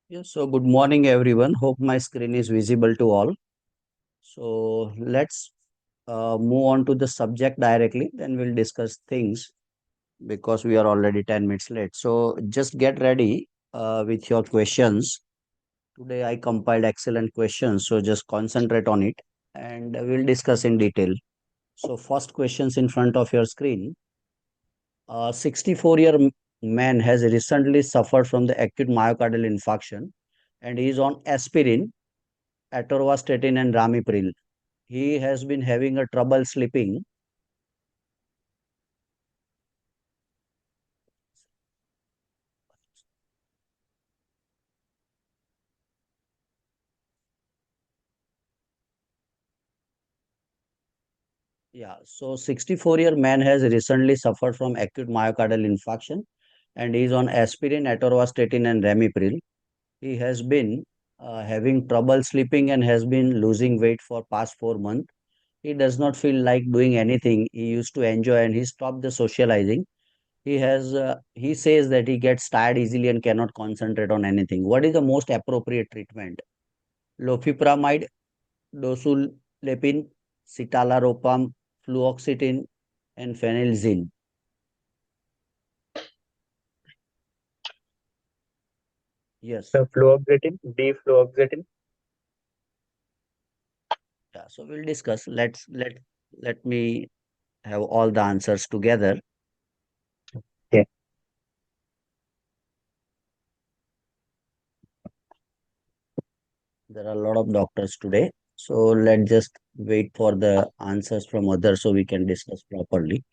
Yes, so good morning, everyone. Hope my screen is visible to all. So let's move on to the subject directly, then we'll discuss things because we are already 10 minutes late. So just get ready with your questions. Today I compiled excellent questions, so just concentrate on it and we'll discuss in detail. So, first questions in front of your screen. A 64-year man has recently suffered from the acute myocardial infarction and is on aspirin, atorvastatin, and ramipril. He has been having a trouble sleeping. Yeah, so 64-year man has recently suffered from acute myocardial infarction and is on aspirin, atorvastatin, and ramipril. He has been having trouble sleeping and has been losing weight for past 4 months. He does not feel like doing anything he used to enjoy and he stopped the socializing. He says that he gets tired easily and cannot concentrate on anything. What is the most appropriate treatment? Lofipramide, dosulepin, citalopram, fluoxetine, and phenelzine. Yes. The fluoxetine, defluoxetine. Yeah. So we'll discuss. Let me have all the answers together. Yeah. There are a lot of doctors today. So let's just wait for the answers from others so we can discuss properly.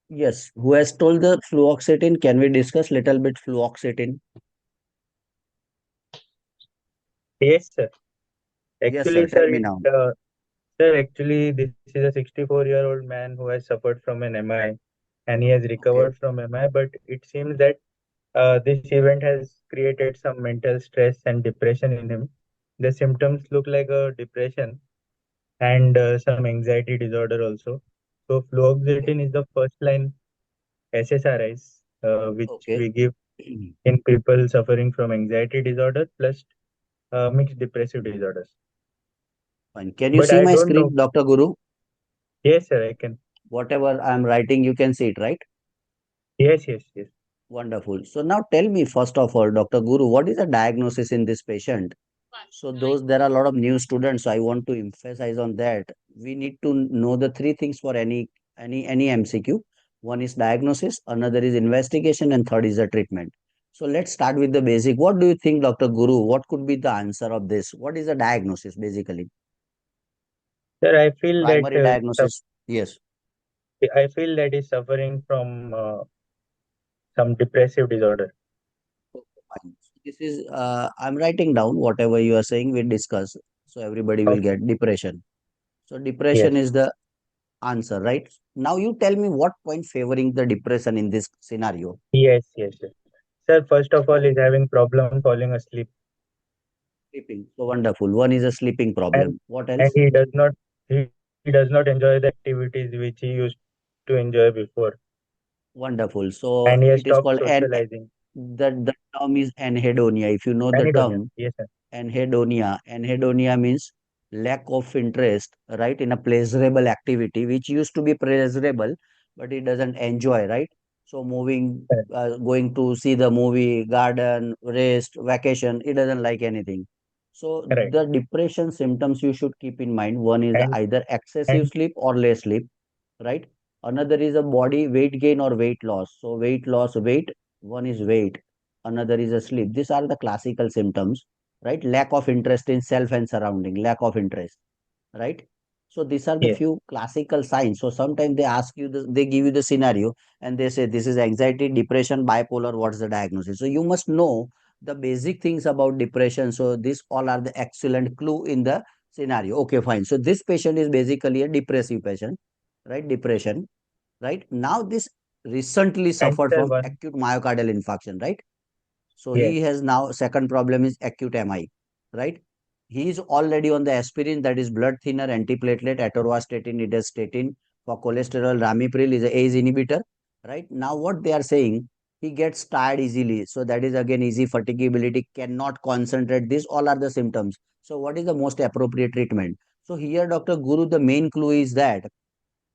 Yes. Who has told the fluoxetine? Can we discuss little bit fluoxetine? Yes, sir. Yes, sir. Actually, Tell sir, me now. actually, this is a 64-year-old man who has suffered from an MI and he has recovered Okay. from MI. But it seems that this event has created some mental stress and depression in him. The symptoms look like a depression and some anxiety disorder also. So, Okay. fluoxetine is the first line SSRIs, which Okay. we give in people suffering from anxiety disorder plus mixed depressive disorders. Fine. Can you But see I my don't know. screen, Dr. Guru? Yes, sir, I can. Whatever I'm writing, you can see it, right? Yes, yes, yes. Wonderful. So now tell me, first of all, Dr. Guru, what is the diagnosis in this patient? So those there are a lot of new students. So I want to emphasize on that. We need to know the three things for any MCQ. One is diagnosis, another is investigation, and third is the treatment. So let's start with the basic. What do you think, Dr. Guru? What could be the answer of this? What is the diagnosis basically? Sir, I feel that Primary diagnosis. Yes. I feel that he's suffering from some depressive disorder. Okay, fine. So this is I'm writing down whatever you are saying. We discuss. So everybody will Okay. get depression. So depression Yes. is the answer, right? Now you tell me what point favoring the depression in this scenario. Yes, yes, yes. Sir, first of all, Fine. he's having problem falling asleep, Sleeping. So wonderful. One is a sleeping and problem. What and else? he does not enjoy the activities which he used to enjoy before, Wonderful. So and he has it is stopped called an socializing. the term is anhedonia. If you know the Anhedonia. term, Yes, sir. anhedonia. Anhedonia means lack of interest, right, in a pleasurable activity which used to be pleasurable, but it doesn't enjoy, right? So moving, Correct. going to see the movie, garden, rest, vacation, it doesn't like anything. So Correct. the depression symptoms you should keep in mind. One is And either excessive and sleep or less sleep, right? Another is a body weight gain or weight loss. So weight loss, weight, one is weight, another is a sleep. These are the classical symptoms, right? Lack of interest in self and surrounding, lack of interest, right? So these are the yes, few classical signs. So sometimes they ask you, they give you the scenario and they say this is anxiety, depression, bipolar, what's the diagnosis? So you must know the basic things about depression. So these all are the excellent clue in the scenario. Okay, fine. So this patient is basically a depressive patient, right? Depression, right? Now this recently and suffered sir, from one acute myocardial infarction, right? So Yes. he has now second problem is acute MI, right? He is already on the aspirin, that is blood thinner, antiplatelet, atorvastatin, idastatin. For cholesterol, ramipril is a ACE inhibitor, right? Now what they are saying, he gets tired easily. So that is again easy fatigability, cannot concentrate. These all are the symptoms. So what is the most appropriate treatment? So here, Dr. Guru, the main clue is that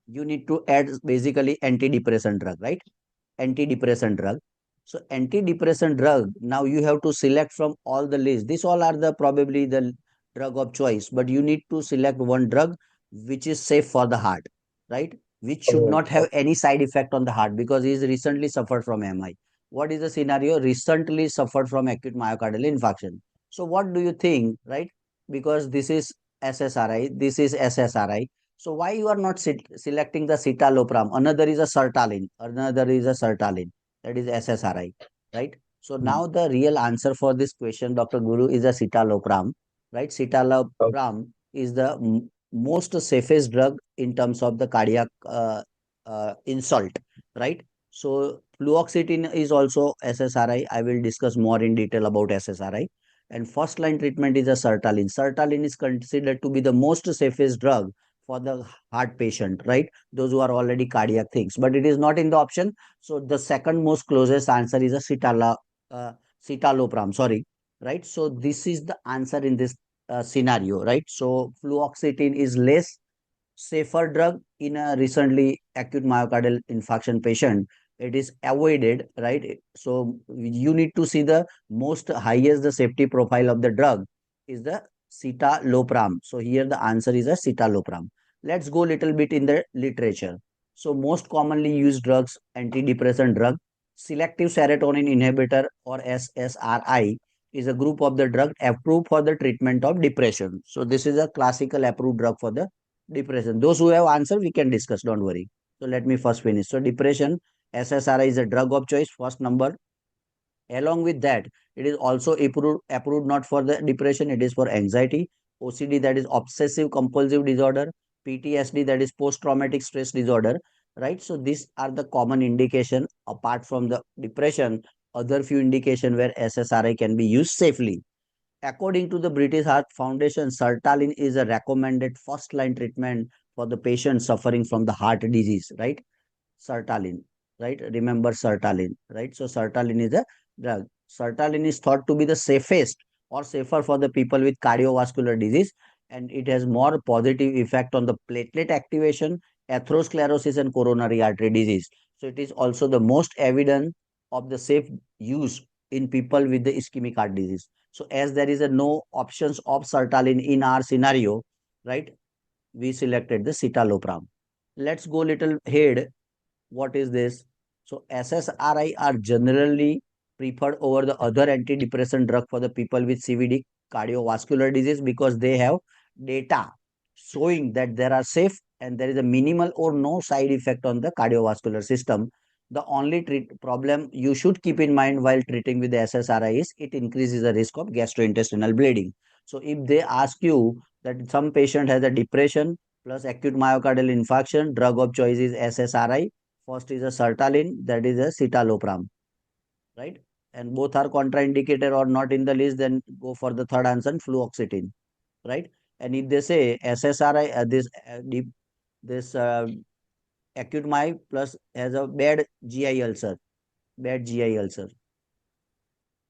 you need to add basically antidepressant drug, right? Antidepressant drug. So antidepressant drug, now you have to select from all the list. These all are the probably the drug of choice, but you need to select one drug which is safe for the heart, right? Which should Oh, not have any side effect on the heart because he is recently suffered from MI. What is the scenario? Recently suffered from acute myocardial infarction. So what do you think, right? Because this is SSRI, this is SSRI. So why you are not selecting the citalopram? Another is a sertraline. Another is a sertraline. That is SSRI, right? So mm, now the real answer for this question, Dr. Guru, is a citalopram, right? okay. Citalopram is the most safest drug in terms of the cardiac insult, right? So fluoxetine is also SSRI. I will discuss more in detail about SSRI. And first line treatment is a sertraline. Sertraline is considered to be the most safest drug for the heart patient, right? Those who are already cardiac things, but it is not in the option. So the second most closest answer is a uh, citalopram, sorry, right? So this is the answer in this scenario, right? So fluoxetine is less safer drug in a recently acute myocardial infarction patient. It is avoided, right? So you need to see the most highest the safety profile of the drug is the citalopram. So here the answer is a citalopram. Let's go little bit in the literature. So most commonly used drugs, antidepressant drug, selective serotonin inhibitor or SSRI is a group of the drug approved for the treatment of depression. So this is a classical approved drug for the depression. Those who have answer, we can discuss. Don't worry. So let me first finish. So depression, SSRI is a drug of choice. First number. Along with that, it is also approved not for the depression. It is for anxiety, OCD that is obsessive compulsive disorder, PTSD that is post traumatic stress disorder. Right. So these are the common indication apart from the depression. Other few indication where SSRI can be used safely. According to the British Heart Foundation, sertraline is a recommended first line treatment for the patient suffering from the heart disease, right? Sertraline, right? Remember sertraline, right? So sertraline is a drug. Sertraline is thought to be the safest or safer for the people with cardiovascular disease, and it has more positive effect on the platelet activation, atherosclerosis, and coronary artery disease. So it is also the most evident of the safe use in people with the ischemic heart disease. So as there is a no options of sertraline in our scenario, right? We selected the citalopram. Let's go little ahead. What is this? So SSRI are generally preferred over the other antidepressant drug for the people with CVD, cardiovascular disease, because they have data showing that they are safe and there is a minimal or no side effect on the cardiovascular system. The only problem you should keep in mind while treating with the SSRI is it increases the risk of gastrointestinal bleeding. So if they ask you that some patient has a depression plus acute myocardial infarction, drug of choice is SSRI. First is a sertraline, that is a citalopram, right? And both are contraindicated or not in the list, then go for the third answer, fluoxetine, right? And if they say SSRI, this acute my plus has a bad GI ulcer,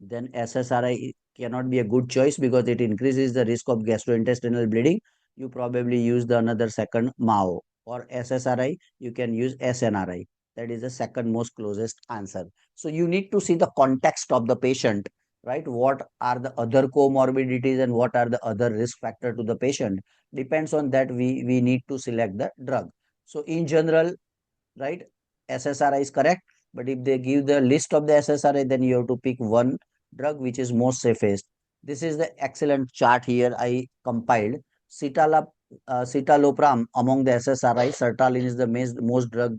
then SSRI cannot be a good choice because it increases the risk of gastrointestinal bleeding. You probably use the another second MAO or SSRI. You can use SNRI. That is the second most closest answer. So you need to see the context of the patient, right? What are the other comorbidities and what are the other risk factor to the patient? Depends on that. We need to select the drug. So in general, right? SSRI is correct, but if they give the list of the SSRI, then you have to pick one drug which is most safest. This is the excellent chart here I compiled. Citalopram among the SSRI, sertraline is the most drug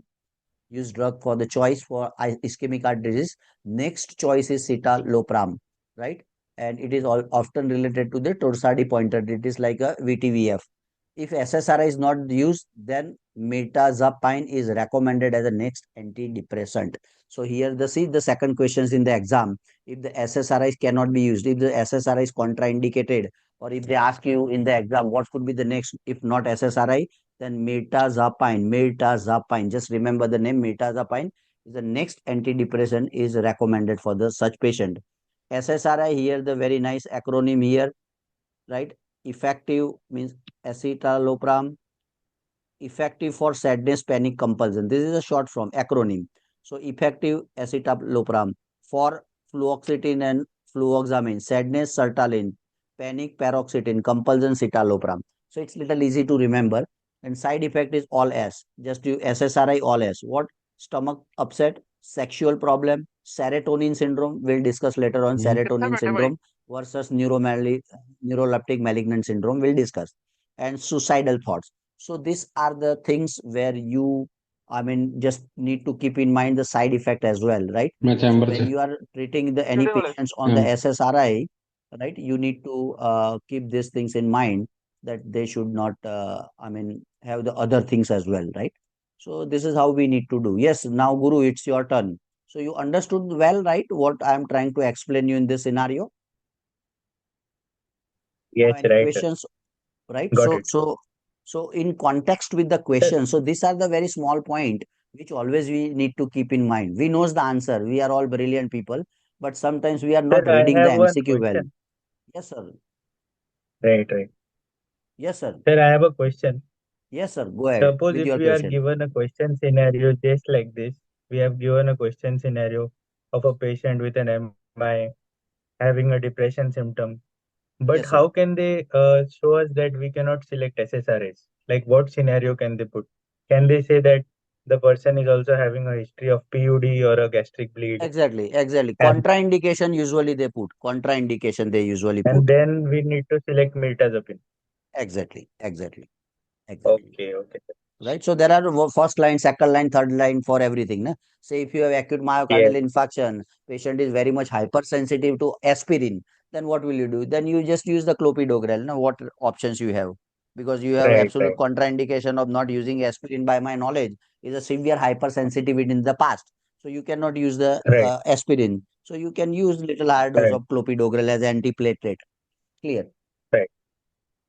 used drug for the choice for ischemic heart disease. Next choice is citalopram, right? And it is all often related to the Torsady pointer. It is like a VTVF. If SSRI is not used, then mirtazapine is recommended as a next antidepressant. So here the see the second questions in the exam. If the SSRI cannot be used, if the SSRI is contraindicated, or if they ask you in the exam what could be the next, if not SSRI, then mirtazapine. Just remember the name mirtazapine is the next antidepressant is recommended for the such patient. SSRI here the very nice acronym here, right? Effective means escitalopram, effective for sadness, panic, compulsion. This is a short form acronym. So effective escitalopram for fluoxetine and fluoxamine, sadness, sertraline, panic, paroxetine, compulsion, citalopram. So it's little easy to remember. And side effect is all S. Just do SSRI all S. What? Stomach upset, sexual problem, serotonin syndrome. We'll discuss later on serotonin syndrome versus neuroleptic malignant syndrome. We'll discuss. And suicidal thoughts. So these are the things where you, I mean, just need to keep in mind the side effect as well, right? मैं So chamber when से you are treating the any patients on the हाँ SSRI, right, you need to keep these things in mind that they should not, I mean, have the other things as well, right? So this is how we need to do. Yes, now Guru, it's your turn. So you understood well, right, what I am trying to explain you in this scenario. Now, Yes, any right. questions, right? Got So, it. in context with the Sir, question, so these are the very small point which always we need to keep in mind. We knows the answer. We are all brilliant people, but sometimes we are sir, not I reading the have one MCQ well. question. Yes, sir. Right, right. Yes, sir. Sir, I have a question. Yes, sir. Go ahead Suppose with if your we are question. given a question scenario just like this, we have given a question scenario of a patient with an MI having a depression symptom. But Yes, how sir. can they show us that we cannot select SSRIs? Like what scenario can they put? Can they say that the person is also having a history of PUD or a gastric bleed, Exactly, exactly. and Contraindication usually they put. Contraindication they usually and put. then we need to select mirtazapine? Exactly, exactly, exactly. Okay, okay, sir. Right? So there are first line, second line, third line for everything. Na? Say if you have acute Yes, myocardial infarction, patient is very much hypersensitive to aspirin, then what will you do? Then you just use the clopidogrel. Now, what options you have? Because you have right, absolute right, contraindication of not using aspirin by my knowledge is a severe hypersensitivity in the past. So you cannot use the right, aspirin. So you can use little higher dose right, of clopidogrel as antiplatelet. Clear? right.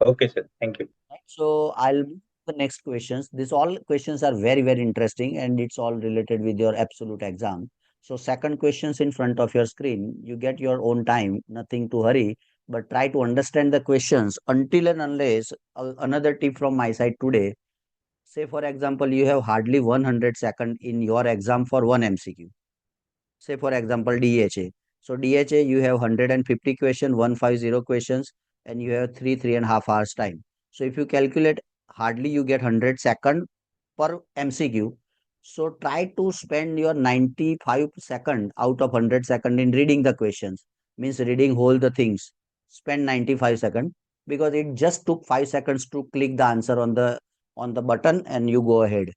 Okay, sir. Thank you. Right. So I'll move to the next questions. These all questions are very, very interesting and it's all related with your absolute exam. So second questions in front of your screen, you get your own time, nothing to hurry, but try to understand the questions until and unless another tip from my side today. Say for example, you have hardly 100 second in your exam for one MCQ. Say for example DHA. So DHA you have 150 question, 150 questions, and you have 3.5 hours time. So if you calculate, hardly you get 100 second per MCQ. So try to spend your 95 second out of 100 second in reading the questions. Means reading whole the things. Spend 95 second because it just took 5 seconds to click the answer on the button and you go ahead.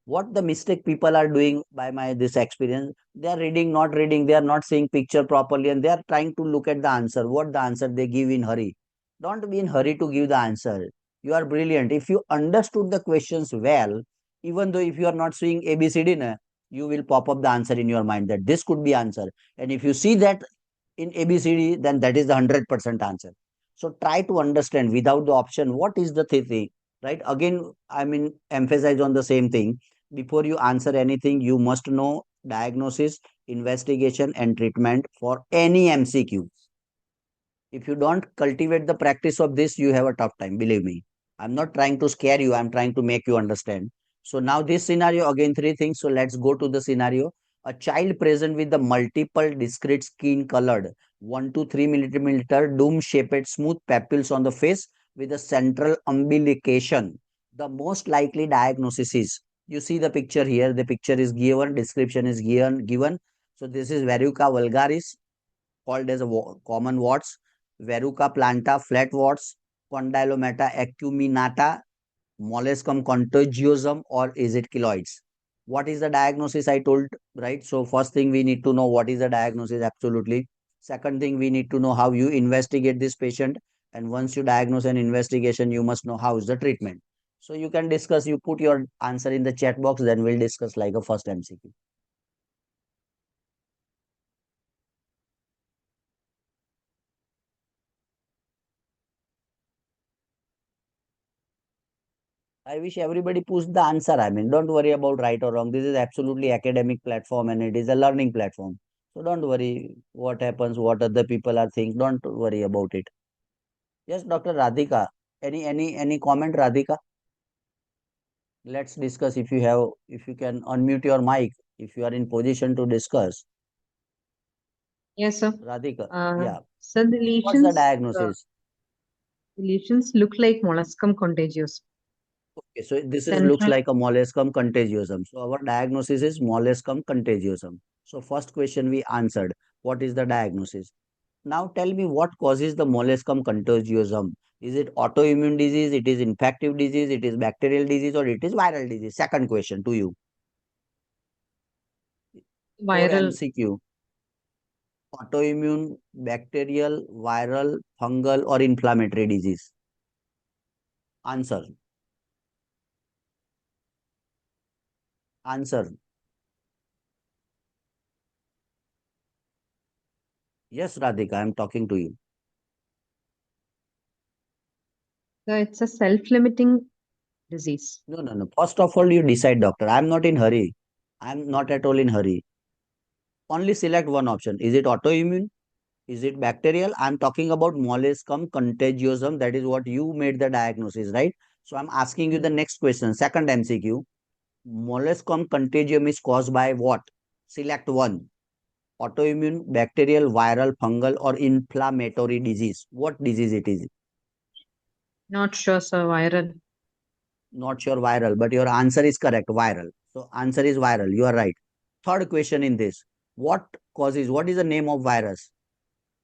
What the mistake people are doing by my this experience, they are reading, not reading, they are not seeing picture properly, and they are trying to look at the answer, what the answer they give in hurry. Don't be in hurry to give the answer. You are brilliant if you understood the questions well. Even though if you are not seeing abcd na, you will pop up the answer in your mind that this could be answer. And if you see that in abcd, then that is the 100% answer. So try to understand without the option what is the thing, right? Again, I mean, emphasize on the same thing. Before you answer anything, you must know diagnosis, investigation, and treatment for any MCQ. If you don't cultivate the practice of this, you have a tough time. Believe me. I'm not trying to scare you, I'm trying to make you understand. So, now this scenario again, three things. So, let's go to the scenario. A child present with the multiple discrete skin colored 1 to 3 millimeter dome shaped smooth papules on the face with a central umbilication. The most likely diagnosis is, you see the picture here, the picture is given, description is given. So, this is verruca vulgaris, called as a common warts, verruca planta, flat warts, condylomata acuminata, molluscum contagiosum, or is it keloids? What is the diagnosis? I told, right? So, first thing we need to know what is the diagnosis, absolutely. Second thing, we need to know how you investigate this patient. And once you diagnose an investigation, you must know how is the treatment. So you can discuss, you put your answer in the chat box, then we'll discuss like a first MCQ. I wish everybody puts the answer. I mean, don't worry about right or wrong. This is absolutely academic platform and it is a learning platform. So don't worry what happens, what other people are thinking. Don't worry about it. Yes, Dr. Radhika. Any comment, Radhika? Let's discuss if you have, if you can unmute your mic, if you are in position to discuss. Yes, sir. Radhika, yeah. So What's the diagnosis? the lesions look like molluscum contagious. Okay, so this is looks Central like a molluscum contagiosum. So our diagnosis is molluscum contagiosum. So first question we answered. What is the diagnosis? Now tell me what causes the molluscum contagiosum. Is it autoimmune disease? It is infective disease? It is bacterial disease or it is viral disease? Second question to you. Core viral MCQ. Autoimmune, bacterial, viral, fungal or inflammatory disease? Answer. Answer. Yes, Radhika, I am talking to you. so it's a self-limiting disease. No, no, no. First of all, you decide, doctor. I'm not in hurry. I'm not at all in hurry. Only select one option. Is it autoimmune? Is it bacterial? I'm talking about molluscum contagiosum. That is what you made the diagnosis, right? So I'm asking you the Yes. next question. Second MCQ. Molluscum contagium is caused by what? Select one. Autoimmune, bacterial, viral, fungal, or inflammatory disease. What disease it is? Not sure, sir. Viral. Not sure viral, but your answer is correct. Viral. So answer is viral. You are right. Third question in this. What is the name of virus?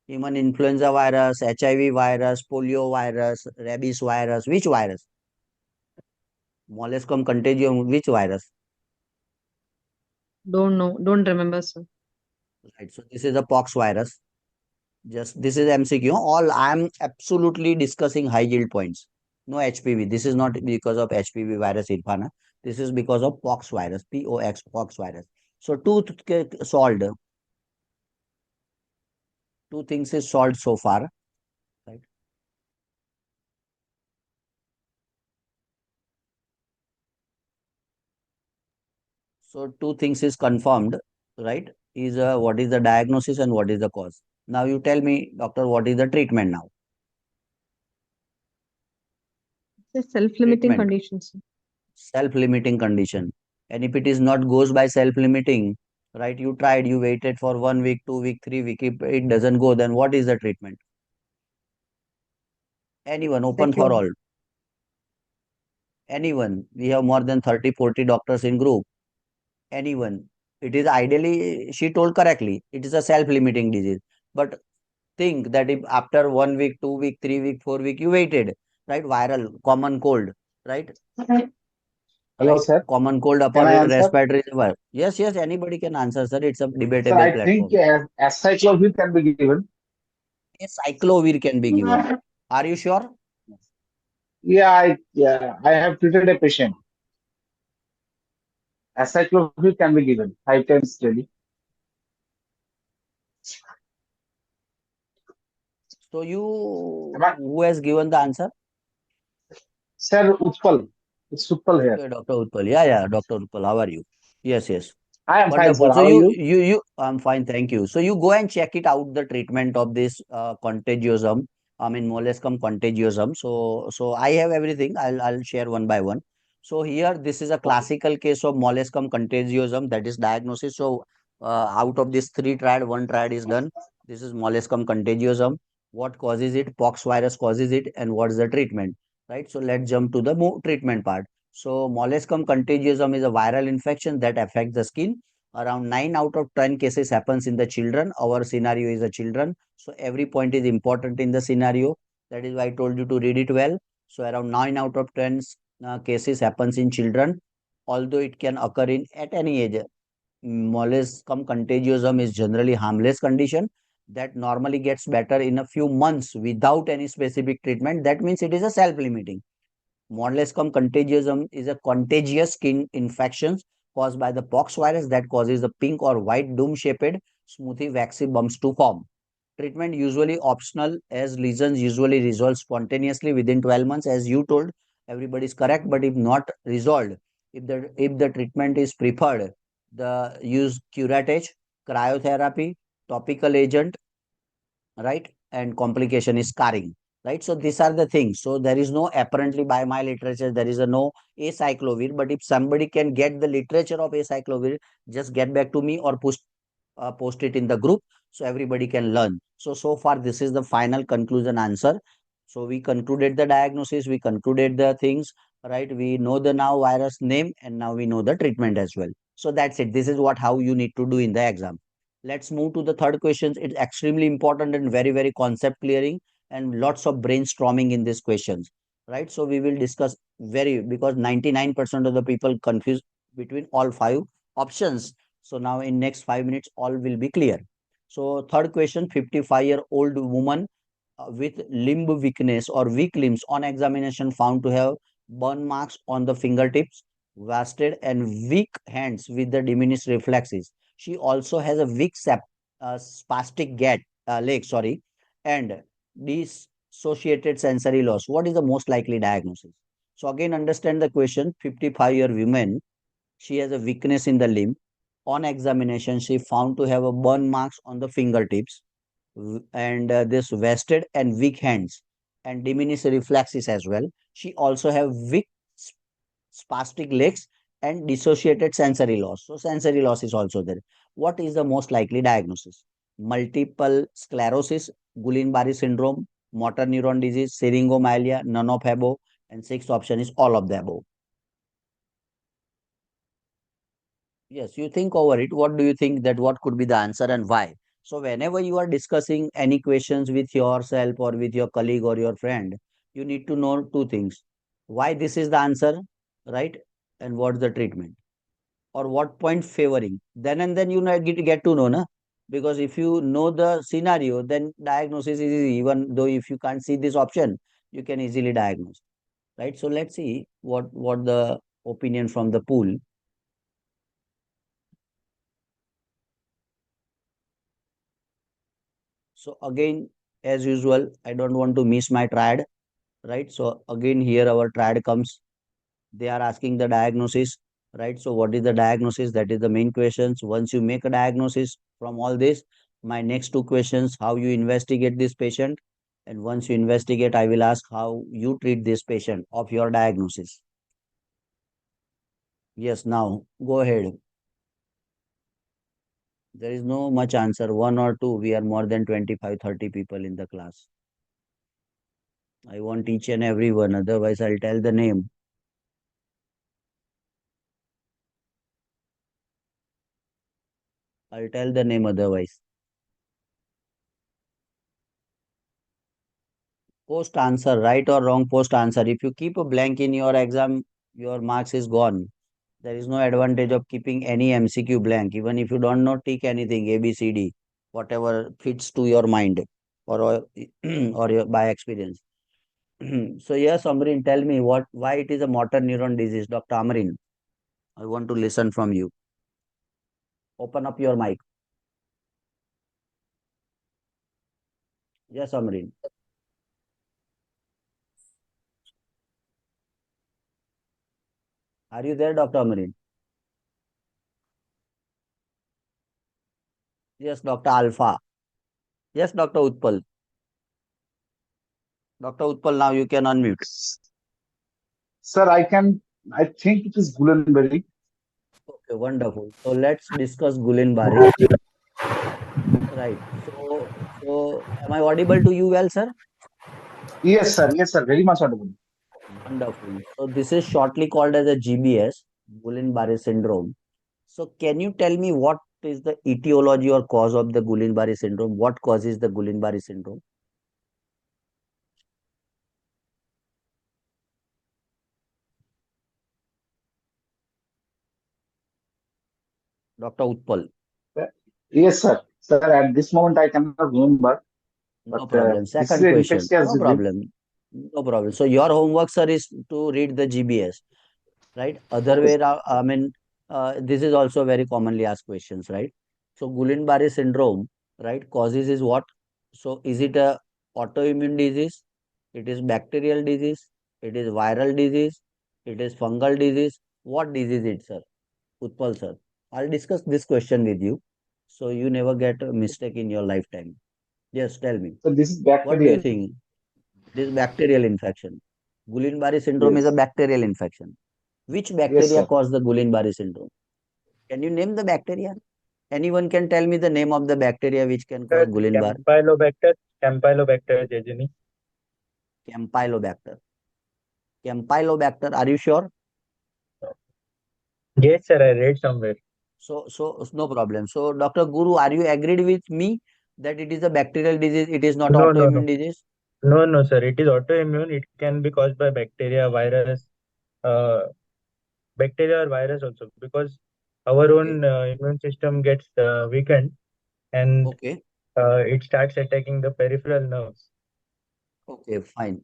Human influenza virus, HIV virus, polio virus, rabies virus. Which virus? Molluscum contagium. Which virus? Don't know. Don't remember, sir. Right. So this is a pox virus. Just this is MCQ. All I am absolutely discussing high yield points. No HPV. This is not because of HPV virus, Irfana. This is because of pox virus, POX, pox virus. So solved. Two things is solved so far. Right. So two things is confirmed. Right. Is what is the diagnosis and what is the cause? Now you tell me, doctor, what is the treatment now? It's a self-limiting Treatment. condition, sir. Self-limiting condition. And if it is not goes by self-limiting, right? You tried, you waited for 1 week, 2 week, 3 week. If it doesn't go, then what is the treatment? Anyone, open for Cyclone. all. Anyone. We have more than 30, 40 doctors in group. Anyone. It is ideally, she told correctly, it is a self-limiting disease. But think that if after 1 week, 2 week, 3 week, 4 week, you waited, right? Viral, common cold, right? Hello, Right? sir. Common cold, upper Can I answer? respiratory fever. Yes, yes, anybody can answer, sir. It's a Sir, debatable I think platform. acyclovir can be given. A cyclovir can be given. Are you sure? Yeah, I have treated a patient. Acyclovir can be given 5 times daily. So Am I, who has given the answer? sir, Utpal. It's Utpal here. Okay, Dr. Utpal. Yeah, yeah, Dr. Utpal. How are you? Yes, yes. I am fine, sir. Wonderful. So How are you? I'm fine, thank you. So you go and check it out, the treatment of this contagiosum, I mean molluscum contagiosum. So I have everything. I'll share one by one. So here, this is a Okay. classical case of molluscum contagiosum, that is diagnosis. So out of this three triad, one triad is done. This is molluscum contagiosum. What causes it? Pox virus causes it, and what is the treatment? Right. So let's jump to the treatment part. So molluscum contagiosum is a viral infection that affects the skin. Around 9 out of 10 cases happens in the children. Our scenario is the children. So every point is important in the scenario. That is why I told you to read it well. So around 9 out of 10 cases happens in children. Although it can occur in at any age. Molluscum contagiosum is generally harmless condition that normally gets better in a few months without any specific treatment. That means it is a self-limiting. Molluscum contagiosum is a contagious skin infection caused by the pox virus that causes the pink or white dome-shaped, smoothy, waxy bumps to form. Treatment usually optional as lesions usually resolve spontaneously within 12 months. As you told, everybody is correct, but if not resolved, if the treatment is preferred, the use curettage, cryotherapy, topical agent, right? And complication is scarring, right? So these are the things. So there is no apparently by my literature, there is a no acyclovir, but if somebody can get the literature of acyclovir, just get back to me or post it in the group so everybody can learn. So far, this is the final conclusion answer. So we concluded the diagnosis, we concluded the things, right? We know the now virus name and now we know the treatment as well. So that's it. This is what how you need to do in the exam. Let's move to the third questions. It's extremely important and very, very concept clearing and lots of brainstorming in these questions, right? So we will discuss very because 99% of the people confuse between all five options. So now in next 5 minutes, all will be clear. So third question, 55-year-old woman with limb weakness or weak limbs on examination found to have burn marks on the fingertips, wasted and weak hands with the diminished reflexes. She also has a weak spastic leg, sorry, and dissociated sensory loss. What is the most likely diagnosis? So again, understand the question. 55-year woman, she has a weakness in the limb. On examination, she found to have a burn marks on the fingertips and this wasted and weak hands and diminished reflexes as well. She also have weak s- spastic legs and dissociated sensory loss. So sensory loss is also there. What is the most likely diagnosis? Multiple sclerosis, Guillain-Barré syndrome, motor neuron disease, syringomyelia, none of above, and sixth option is all of the above. Yes, you think over it. What do you think that what could be the answer and why? So whenever you are discussing any questions with yourself or with your colleague or your friend, you need to know two things. Why this is the answer, right? And what's the treatment? Or what point favoring? Then and then you know, get to know, na? Because if you know the scenario, then diagnosis is easy. Even though if you can't see this option, you can easily diagnose, right? So let's see what the opinion from the pool. So again, as usual, I don't want to miss my triad, right? So again, here our triad comes. They are asking the diagnosis, right? So what is the diagnosis? That is the main questions. Once you make a diagnosis from all this, my next two questions, how you investigate this patient. And once you investigate, I will ask how you treat this patient of your diagnosis. Yes, now go ahead. There is no much answer, one or two. We are more than 25, 30 people in the class. I want each and every one, otherwise I'll tell the name. I'll tell the name otherwise. Post answer, right or wrong, post answer. If you keep a blank in your exam, your marks is gone. There is no advantage of keeping any MCQ blank. Even if you don't know, tick anything, A, B, C, D, whatever fits to your mind or or your, by experience. So yes, Amrin, tell me why it is a motor neuron disease, Dr. Amrin. I want to listen from you. Open up your mic. Yes, Amrin. Are you there, Dr. Amrin? Yes, Dr. Alpha. Yes, Dr. Utpal. Dr. Utpal, now you can unmute. Sir, I think it is Gulenberry. Okay, wonderful. So let's discuss Gulen-Barre. Right. So am I audible to you well, sir? Yes, sir, very much audible. Wonderful. So this is shortly called as a GBS, Gulen-Barre syndrome. So can you tell me what is the etiology or cause of the Gulen-Barre syndrome? What causes the Gulen-Barre syndrome? Dr. Utpal. Yes, sir. Sir, at this moment I cannot remember, No but problem. this is Second an question. infectious No disease. problem. No problem. So your homework, sir, is to read the GBS, right? Other Okay, way sir. around, I mean, this is also very commonly asked questions, right? So Guillain-Barré syndrome, right? Causes is what? So is it a autoimmune disease? It is bacterial disease? It is viral disease? It is fungal disease? What disease it, sir? Utpal, sir. I'll discuss this question with you, so you never get a mistake in your lifetime. Yes, tell me. So this is What do you bacterial. think? It is bacterial infection. Guillain-Barré syndrome is a Yes. bacterial infection. Which Yes, bacteria sir. cause the Guillain-Barré syndrome? Can you name the bacteria? Anyone can tell me the name of the bacteria which can cause Guillain-Barré? Campylobacter jejuni. Campylobacter. Campylobacter. Are you sure? Yes, sir, I read somewhere. So no problem. So Dr. Guru, are you agreed with me that it is a bacterial disease? It is not No, no, no. autoimmune disease? No, no, sir. It is autoimmune. It can be caused by bacteria, virus, uh, bacteria or virus also, because our Okay. own immune system gets weakened, and Okay. it starts attacking the peripheral nerves. Okay. Fine.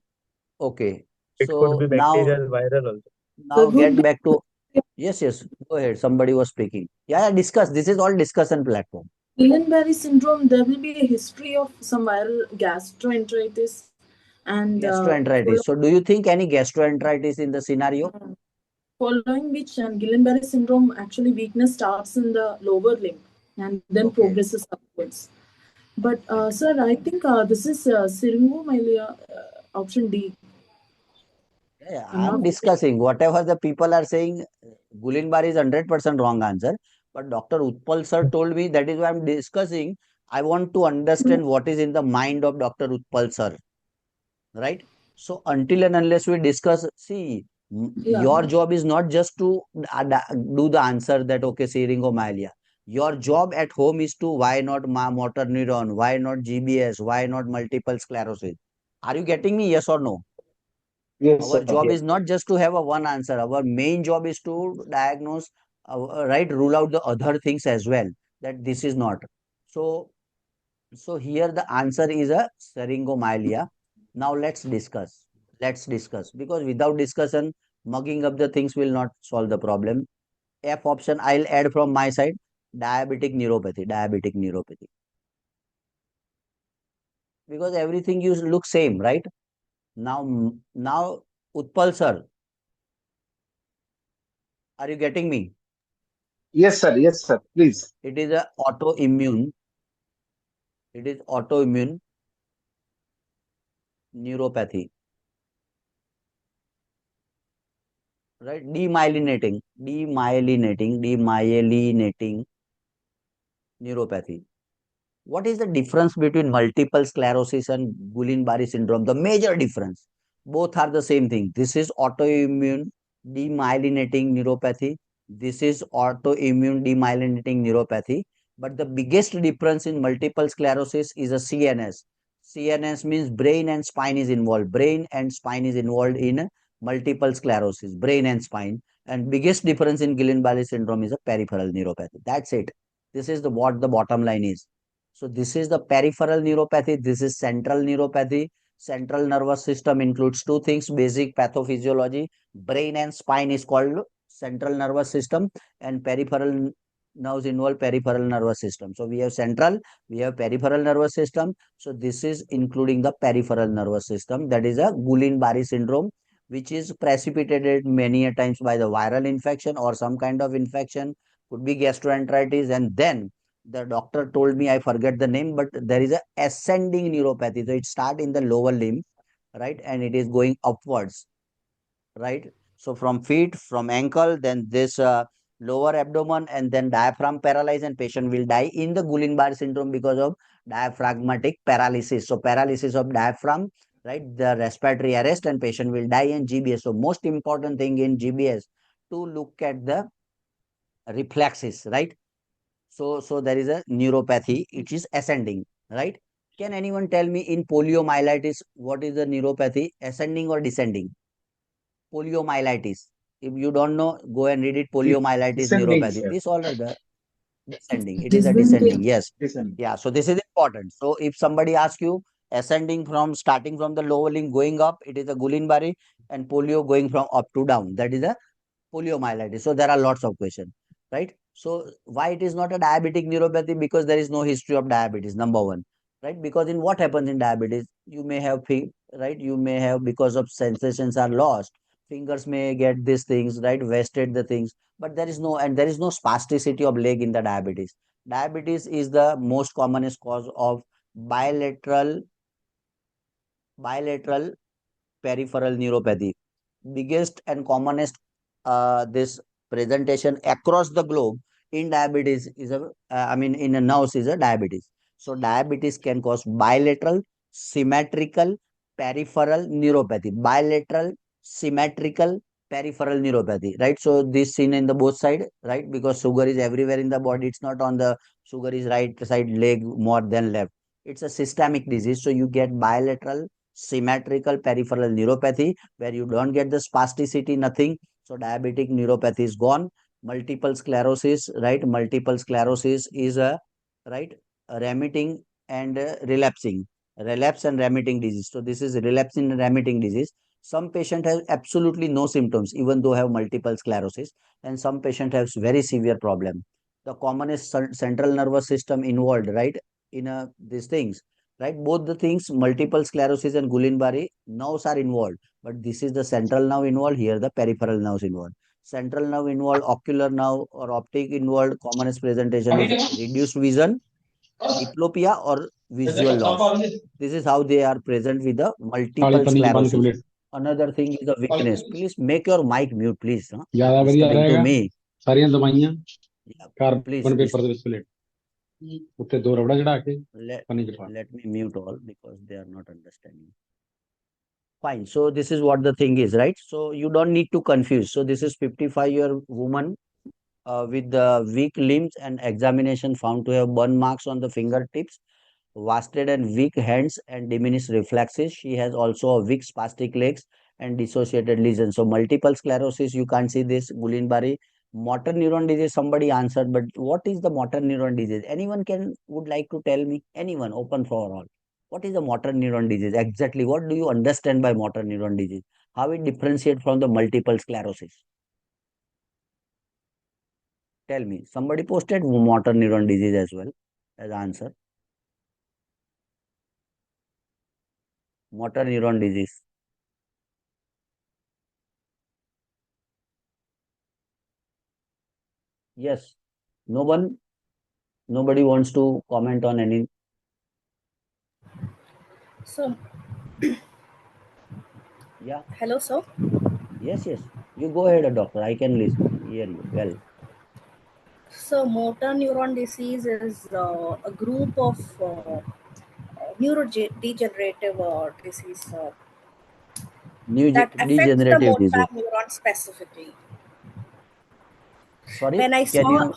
Okay. It could So be bacterial, viral also. There now would get be back to yes, yes. Go ahead. Somebody was speaking. Yeah, yeah, discuss. This is all discussion platform. Guillain-Barré syndrome. There will be a history of some viral gastroenteritis, and Gastroenteritis. So do you think any gastroenteritis in the scenario? following which, and Guillain-Barré syndrome, actually weakness starts in the lower limb and then Okay. progresses upwards. But Fine. sir, I think this is syringomyelia, option D. Yeah, I'm I am not. discussing whatever the people are saying. Gulinbar is 100% wrong answer. But Dr. Utpal sir told me that is why I'm discussing. I want to understand what is in the mind of Dr. Utpal sir, right? So until and unless we discuss, see, Yeah. your job is not just to do the answer that okay, syringomyelia. Your job at home is to why not motor neuron, why not GBS, why not multiple sclerosis. Are you getting me? Yes or no? Yes, Our sir. job Yes. is not just to have a one answer. Our main job is to diagnose, right, rule out the other things as well. That this is not. So, so here the answer is a syringomyelia. Now let's discuss. Let's discuss because without discussion, mugging up the things will not solve the problem. F option I'll add from my side. Diabetic neuropathy. Diabetic neuropathy. Because everything you look same, right? Now, Utpal sir, are you getting me? Yes, sir. Yes, sir. Please. It is a autoimmune. It is autoimmune neuropathy, right? Demyelinating neuropathy. What is the difference between multiple sclerosis and Guillain-Barré syndrome? The major difference. Both are the same thing. This is autoimmune demyelinating neuropathy. This is autoimmune demyelinating neuropathy. But the biggest difference in multiple sclerosis is a CNS. CNS means brain and spine is involved. Brain and spine is involved in multiple sclerosis. Brain and spine. And biggest difference in Guillain-Barré syndrome is a peripheral neuropathy. That's it. This is the what the bottom line is. So this is the peripheral neuropathy. This is central neuropathy. Central nervous system includes two things, basic pathophysiology. Brain and spine is called central nervous system and peripheral nerves involve peripheral nervous system. So we have central, we have peripheral nervous system. So this is including the peripheral nervous system. That is a Guillain-Barré syndrome, which is precipitated many a times by the viral infection or some kind of infection, could be gastroenteritis, and then the doctor told me I forget the name, but there is a ascending neuropathy. So it start in the lower limb, right, and it is going upwards, right. So from feet, from ankle, then this lower abdomen, and then diaphragm paralyzed, and patient will die in the Guillain-Barré syndrome because of diaphragmatic paralysis. So paralysis of diaphragm, right, the respiratory arrest, and patient will die in GBS. So most important thing in GBS to look at the reflexes, right. So there is a neuropathy, it is ascending, right? Can anyone tell me in poliomyelitis what is the neuropathy, ascending or descending? Poliomyelitis. If you don't know, go and read it. Poliomyelitis Descending, neuropathy. sir. This all are the descending. It is a descending. Descending. Yes. Descending. Yeah. So this is important. So if somebody asks you ascending from starting from the lower limb going up, it is a Guillain-Barré, and polio going from up to down. That is a poliomyelitis. So there are lots of questions, right? So why it is not a diabetic neuropathy? Because there is no history of diabetes, number one, right? Because in what happens in diabetes, you may have, right? You may have, because of sensations are lost, fingers may get these things, right? Wasted the things, but there is no, and there is no spasticity of leg in the diabetes. Diabetes is the most commonest cause of bilateral bilateral peripheral neuropathy. Biggest and commonest this presentation across the globe in diabetes is in a nerves is a diabetes. So diabetes can cause bilateral symmetrical peripheral neuropathy. Bilateral symmetrical peripheral neuropathy, right? So this seen in the both side, right? Because sugar is everywhere in the body. It's not on the sugar is right side leg more than left. It's a systemic disease. So you get bilateral symmetrical peripheral neuropathy where you don't get the spasticity, nothing. So diabetic neuropathy is gone. Multiple sclerosis, right? Multiple sclerosis is a right a remitting and relapsing, relapse and remitting disease. So this is relapsing and remitting disease. Some patient have absolutely no symptoms, even though have multiple sclerosis, and some patient has very severe problem. The commonest central nervous system involved, right, in these things, right? Both the things, multiple sclerosis and Guillain-Barré, nerves are involved, but this is the central nerve involved, here the peripheral nerves involved. Central nerve involved, ocular nerve or optic involved, commonest presentation is reduced vision, diplopia or visual loss. This is how they are present with the ਕਾਲੇ multiple ਪੰਨੀ ਚ ਬੰਨ ਕੇ sclerosis. Plate Another thing is the weakness. Please make your mic mute, please. Huh? ਜ਼ਿਆਦਾ ਵਧੀਆ Disturbing to ਰਹੇਗਾ me. ਸਾਰੀਆਂ ਦਵਾਈਆਂ Yeah, please, carbon paper ਦੇ ਵਿੱਚ ਪਲੇਟ ਉੱਤੇ ਦੋ ਰਬੜਾ ਚੜਾ ਕੇ let, ਪੰਨੀ ਚ ਪਾ let me mute all because they are not understanding. Fine. So this is what the thing is, right? So you don't need to confuse. So this is 55-year woman with the weak limbs and examination found to have burn marks on the fingertips, wasted and weak hands and diminished reflexes. She has also a weak spastic legs and dissociated lesions. So multiple sclerosis, you can't see this Guillain-Barré. Motor neuron disease, somebody answered, but what is the motor neuron disease? Anyone would like to tell me? Anyone, open for all. What is the motor neuron disease? Exactly. What do you understand by motor neuron disease? How it differentiate from the multiple sclerosis? Tell me. Somebody posted motor neuron disease as well as answer. Motor neuron disease. Yes. No one, nobody wants to comment on any. So, Yeah. hello, sir. Yes, yes. You go ahead, doctor. I can listen, hear you well. So, motor neuron disease is a group of neurodegenerative disease New that affects the degenerative motor disease. neuron specifically. Sorry, When I saw,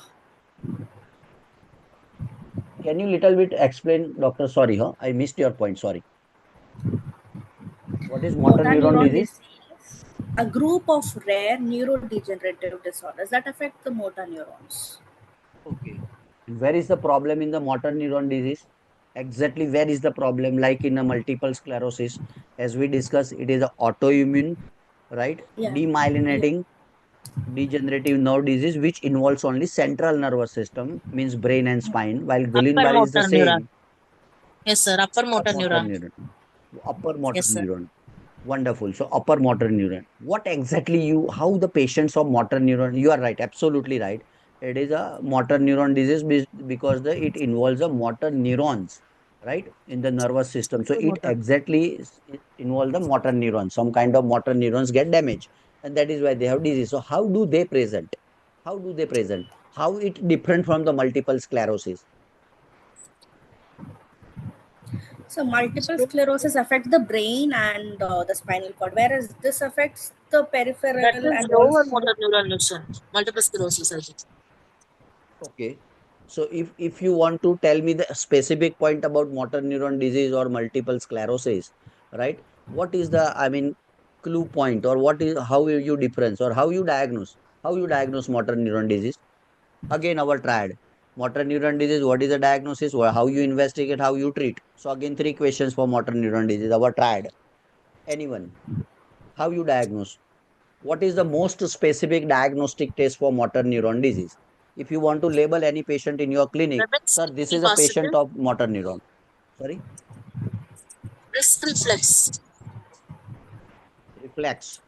can you little bit explain, doctor? Sorry, huh? I missed your point. Sorry. What is motor motor neuron neuron disease? disease, a group of rare neurodegenerative disorders that affect the motor neurons. Okay. Where is the problem in the motor neuron disease? Exactly where is the problem? Like in a multiple sclerosis, as we discussed, it is a autoimmune, right? Yeah, yeah. Demyelinating degenerative nerve disease, which involves only central nervous system, means brain and spine, while Upper Guillain-Barré is the motor neuron. same. Yes, sir. Upper Upper motor motor neuron. neuron. Upper motor Yes, sir. neuron. Wonderful. So upper motor neuron. What exactly how the patients of motor neuron, you are right, absolutely right. It is a motor neuron disease because it involves the motor neurons, right, in the nervous system. So Upper it motor. exactly involves the motor neurons. Some kind of motor neurons get damaged, and that is why they have disease. So how do they present? How do they present? How it different from the multiple sclerosis? So, multiple So sclerosis affect the brain and the spinal cord, whereas this affects the that peripheral is and lower also. motor neuron lesion. Multiple sclerosis, I think. Okay. So if you want to tell me the specific point about motor neuron disease or multiple sclerosis, right? What is the, clue point, or what is how you difference or how you diagnose motor neuron disease? Again, our triad. Motor neuron disease, what is the diagnosis, how you investigate, how you treat. So again, three questions for motor neuron disease, our triad. Anyone, how you diagnose? What is the most specific diagnostic test for motor neuron disease? If you want to label any patient in your clinic, Rabbit's sir, this kidney is a patient positive. of motor neuron. Sorry, Wrist reflex. reflex.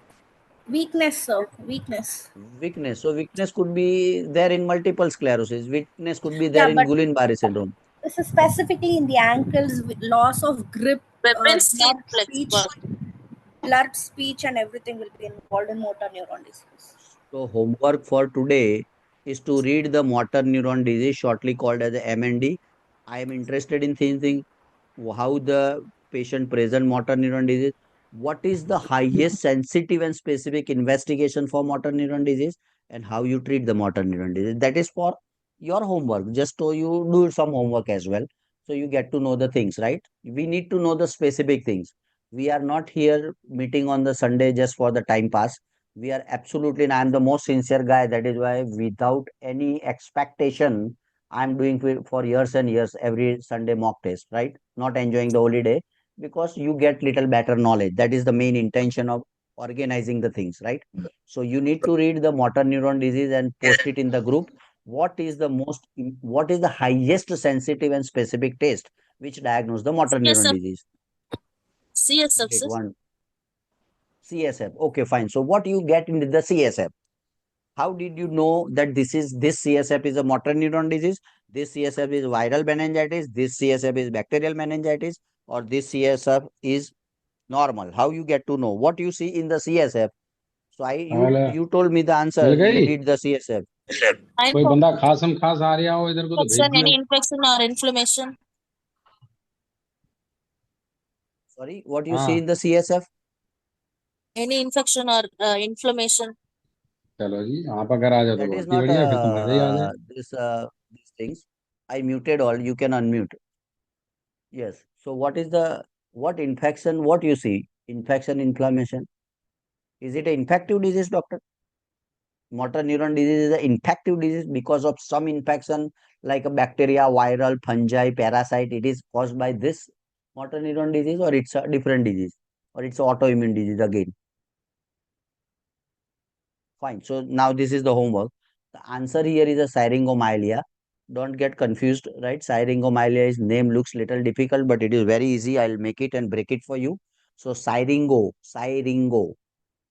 Weakness, sir. Weakness. Weakness. So weakness could be there in multiple sclerosis. Weakness could be there Yeah, in but Guillain-Barré syndrome. this is specifically in the ankles, with loss of grip, Pregnancy reflex. blurred speech, and everything will be involved in motor neuron disease. So homework for today is to read the motor neuron disease, shortly called as the MND. I am interested in thinking how the patient present motor neuron disease, what is the highest sensitive and specific investigation for motor neuron disease, and how you treat the motor neuron disease. That is for your homework, just so you do some homework as well, so you get to know the things, right? We need to know the specific things. We are not here meeting on the Sunday just for the time pass. We are absolutely, and I am the most sincere guy, that is why without any expectation I'm doing for years and years every Sunday mock test, right? Not enjoying the holiday, because you get little better knowledge. That is the main intention of organizing the things, right? So you need to read the motor neuron disease and post it in the group. What is the highest sensitive and specific test which diagnose the motor neuron CSF. disease? CSF, Great sir. one. CSF. Okay, fine. So what you get in the CSF? How did you know that this CSF is a motor neuron disease? This CSF is viral meningitis. This CSF is bacterial meningitis, or this CSF is normal. How you get to know what you see in the CSF? So हाल है you told me the mill answer. You गई did the CSF. कोई बंदा खासम खास आ रहा हो इधर को तो भेज Infection, दियो any infection or inflammation? Sorry, what you see हाँ in the CSF? Any infection or inflammation? चलो जी आप अगर आ जाओ तो That is बहुत ही not बढ़िया फिर तो मजा ही आ जाए these things. I muted all. You can unmute. Yes. So what infection? What you see? Infection, inflammation. Is it an infective disease, doctor? Motor neuron disease is an infective disease because of some infection like a bacteria, viral, fungi, parasite. It is caused by this motor neuron disease, or it's a different disease, or it's autoimmune disease again. Fine. So now this is the homework. The answer here is a syringomyelia. Don't get confused, right? Syringomyelia, name looks little difficult, but it is very easy. I'll make it and break it for you. So syringo,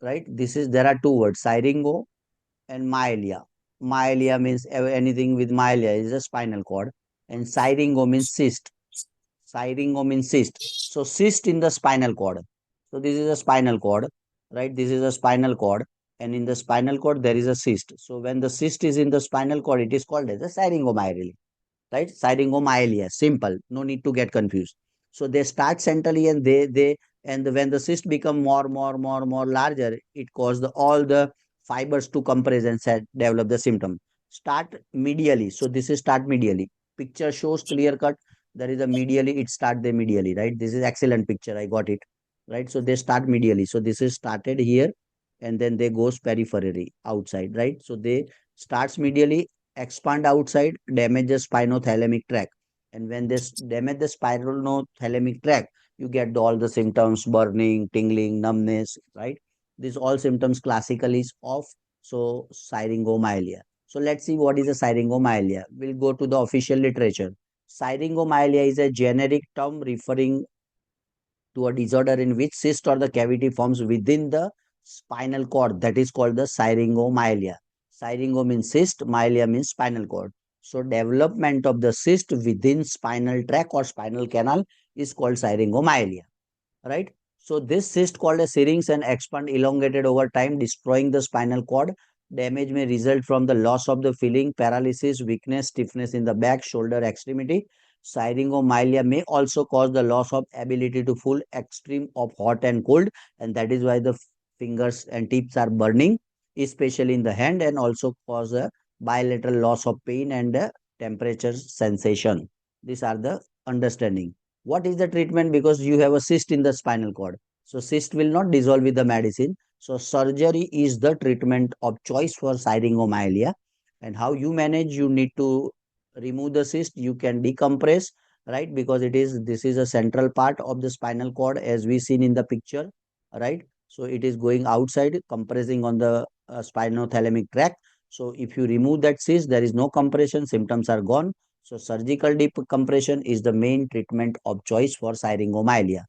right? There are two words, syringo and myelia. Myelia means anything with myelia is a spinal cord, and syringo means cyst. Syringo means cyst. So cyst in the spinal cord. So this is a spinal cord, right? This is a spinal cord, and in the spinal cord there is a cyst. So when the cyst is in the spinal cord, it is called as a syringomyelia, right? Syringomyelia, simple, no need to get confused. So they start centrally, and when the cyst become more larger, it cause all the fibers to compress and develop the symptom. Start medially. So this is start medially. Picture shows clear cut. There is a medially, it start the medially, right? This is excellent picture. I got it, right? So they start medially. So this is started here, and then they goes peripherally outside, right? So they starts medially, expand outside, damage the spinothalamic tract. And when this damage the spinothalamic tract, you get all the symptoms, burning, tingling, numbness, right? These all symptoms classically is of syringomyelia. So let's see what is a syringomyelia. We'll go to the official literature. Syringomyelia is a generic term referring to a disorder in which cyst or the cavity forms within the spinal cord, that is called the syringomyelia. Syringo means cyst, myelia means spinal cord. So development of the cyst within spinal tract or spinal canal is called syringomyelia, right? So this cyst called a syrinx and expand elongated over time, destroying the spinal cord. Damage may result from the loss of the feeling, paralysis, weakness, stiffness in the back, shoulder, extremity. Syringomyelia may also cause the loss of ability to feel extreme of hot and cold, and that is why the fingers and tips are burning, especially in the hand, and also cause a bilateral loss of pain and temperature sensation. These are the understanding. What is the treatment? Because you have a cyst in the spinal cord, so cyst will not dissolve with the medicine. So surgery is the treatment of choice for syringomyelia. And how you manage? You need to remove the cyst, you can decompress, right? Because this is a central part of the spinal cord as we seen in the picture, right? So it is going outside, compressing on the spinothalamic tract. So if you remove that cyst, there is no compression, symptoms are gone. So surgical decompression is the main treatment of choice for syringomyelia.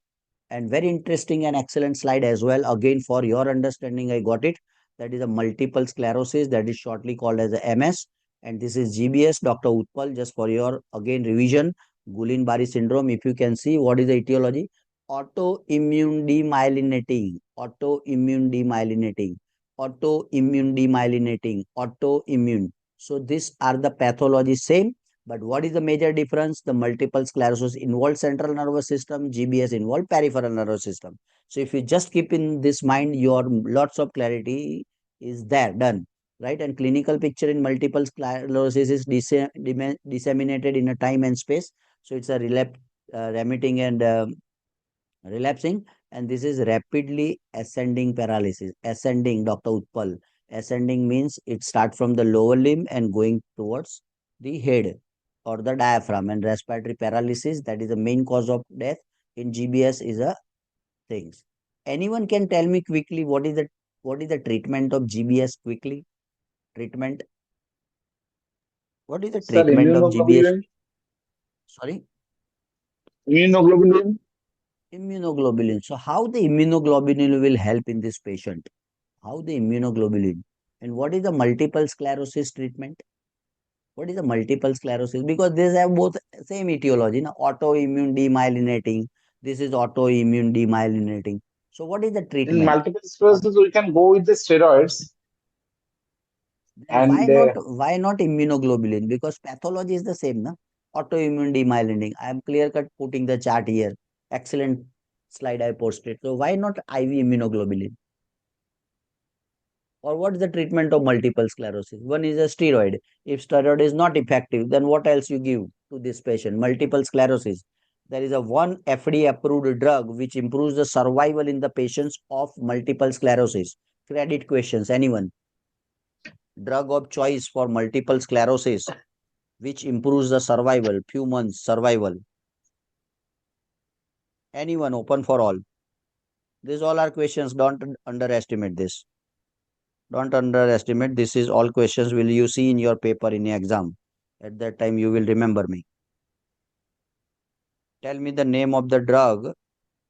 And very interesting and excellent slide as well. Again, for your understanding, I got it. That is a multiple sclerosis, that is shortly called as a MS. And this is GBS, Dr. Utpal, just for your again revision. Guillain-Barré syndrome, if you can see, what is the etiology? Autoimmune demyelinating, autoimmune demyelinating, autoimmune demyelinating, autoimmune. So these are the pathology same, but what is the major difference? The multiple sclerosis involved central nervous system, GBS involved peripheral nervous system. So if you just keep in this mind, your lots of clarity is there, done, right? And clinical picture in multiple sclerosis is disseminated in a time and space. So it's a remitting and relapsing, and this is rapidly ascending paralysis. Ascending, Dr. Utpal. Ascending means it starts from the lower limb and going towards the head or the diaphragm. And respiratory paralysis, that is the main cause of death in GBS, is a things. Anyone can tell me quickly what is the treatment of GBS quickly? Treatment. What is the Sir, treatment of GBS? immunoglobulin, Sorry, immunoglobulin. immunoglobulin. So how the immunoglobulin will help in this patient? How the immunoglobulin? And what is the multiple sclerosis treatment? What is the multiple sclerosis? Because these have both same etiology, na? Autoimmune demyelinating. This is autoimmune demyelinating. So what is the In treatment? multiple sclerosis, we can go with the steroids Then and why not immunoglobulin? Because pathology is the same, na? Autoimmune demyelinating. I am clear cut putting the chart here. Excellent slide I posted. So why not IV immunoglobulin? Or what is the treatment of multiple sclerosis? One is a steroid. If steroid is not effective, then what else you give to this patient? Multiple sclerosis. There is a one FDA approved drug which improves the survival in the patients of multiple sclerosis. Credit questions, anyone? Drug of choice for multiple sclerosis which improves the survival, few months survival. Anyone, open for all. These all are questions. Don't underestimate this. Don't underestimate. This is all questions will you see in your paper in exam. At that time, you will remember me. Tell me the name of the drug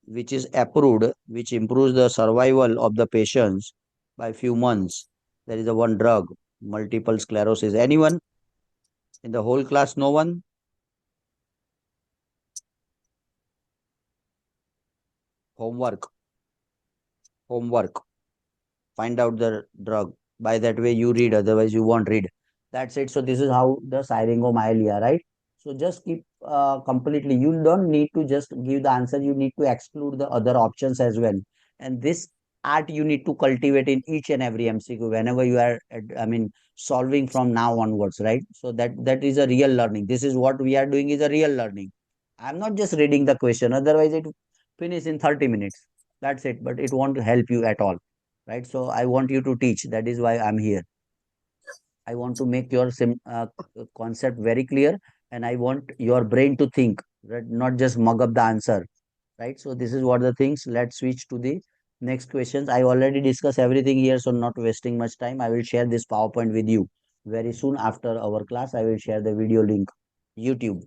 which is approved, which improves the survival of the patients by few months. There is a one drug, multiple sclerosis. Anyone in the whole class? No one? Homework. Homework. Find out the drug. By that way, you read. Otherwise, you won't read. That's it. So this is how the syringomyelia, right? So just keep completely. You don't need to just give the answer. You need to exclude the other options as well. And this art you need to cultivate in each and every MCQ whenever you are, I mean, solving from now onwards, right? So that is a real learning. This is what we are doing is a real learning. I'm not just reading the question. Otherwise, it finish in 30 minutes. That's it. But it won't help you at all, right? So I want you to teach. That is why I'm here. I want to make your concept very clear, and I want your brain to think, right? Not just mug up the answer, right? So this is what the things. Let's switch to the next questions. I already discussed everything here, so not wasting much time. I will share this PowerPoint with you very soon after our class. I will share the video link. YouTube.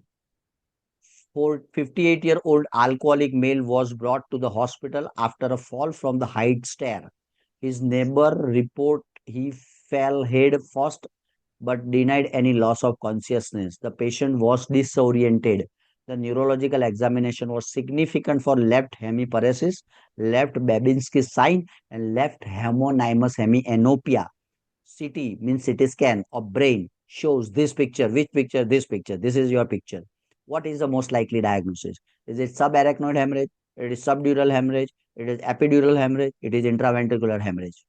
For 58-year-old alcoholic male was brought to the hospital after a fall from the height stair. His neighbor report he fell head first but denied any loss of consciousness. The patient was disoriented. The neurological examination was significant for left hemiparesis, left Babinski sign, and left homonymous hemianopia. CT means CT scan of brain shows this picture. Which picture? This picture. This is your picture. What is the most likely diagnosis? Is it subarachnoid hemorrhage? It is subdural hemorrhage. It is epidural hemorrhage. It is intraventricular hemorrhage.